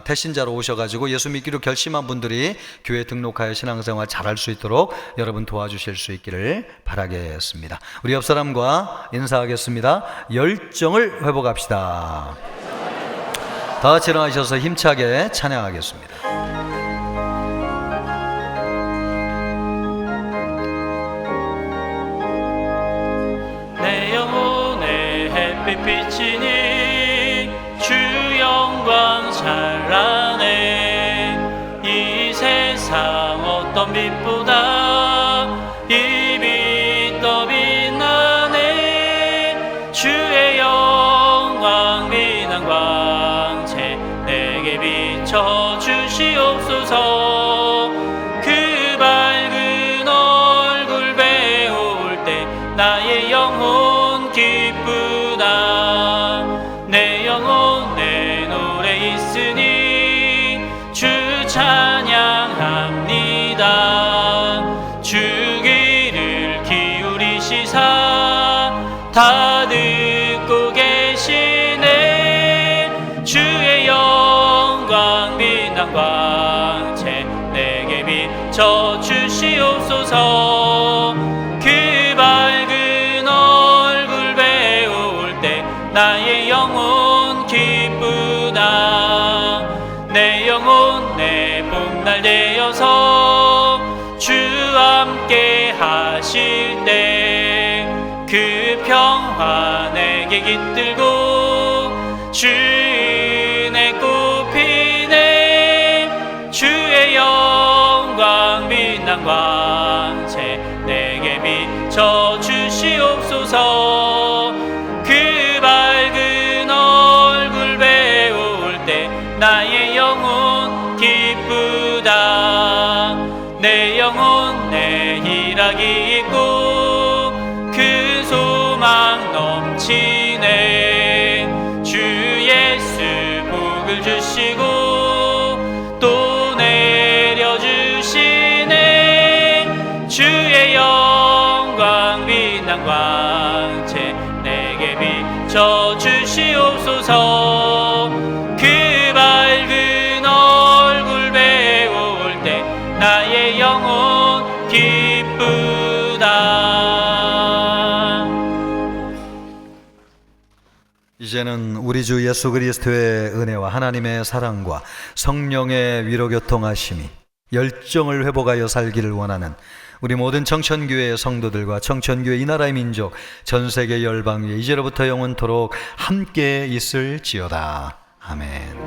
태신자로 오셔가지고 예수 믿기로 결심한 분들이 교회 등록하여 신앙생활 잘할 수 있도록 여러분 도와주실 수 있기를 바라겠습니다. 우리 옆 사람과 인사하겠습니다. 열정을 회복합시다. 다 같이 일어나셔서 힘차게 찬양하겠습니다. 빛이니 주 영광 찬란해. 이 세상 어떤 빛보다 이 빛 더 빛나네. 주의 영광 빛난 광채 내게 비춰 주시옵소서. 그 밝은 얼굴 배울 때 나의 영혼 기쁘다. 내 영혼 내 노래 있으니 주 찬양합니다. 주 귀를 기울이시사 다 듣고 계시네. 주의 영광 빛난 광채 내게 비춰 주시옵소서. 그 밝은 얼굴 배울 때 나의 영혼 내려서 주 함께 하실 때 그 평화 내게 깃들고 주 은혜 꽃피네 주의 영광 빛난 광채 내게 비춰 주시옵소서. 그 밝은 얼굴 배울 때 나의 영혼 기쁘다. 내 영혼 내 희락이 있고 그 소망 넘치네. 주 예수 복을 주시고 또 내려주시네. 주의 영광 빛난 광채 내게 비춰 주시옵소서. 그 밝은 얼굴 배울 때 나의 영혼 기쁘다. 이제는 우리 주 예수 그리스도의 은혜와 하나님의 사랑과 성령의 위로교통하심이 열정을 회복하여 살기를 원하는 우리 모든 청천교회 성도들과 청천교회 이 나라의 민족 전 세계 열방 위에 이제로부터 영원토록 함께 있을지어다. 아멘.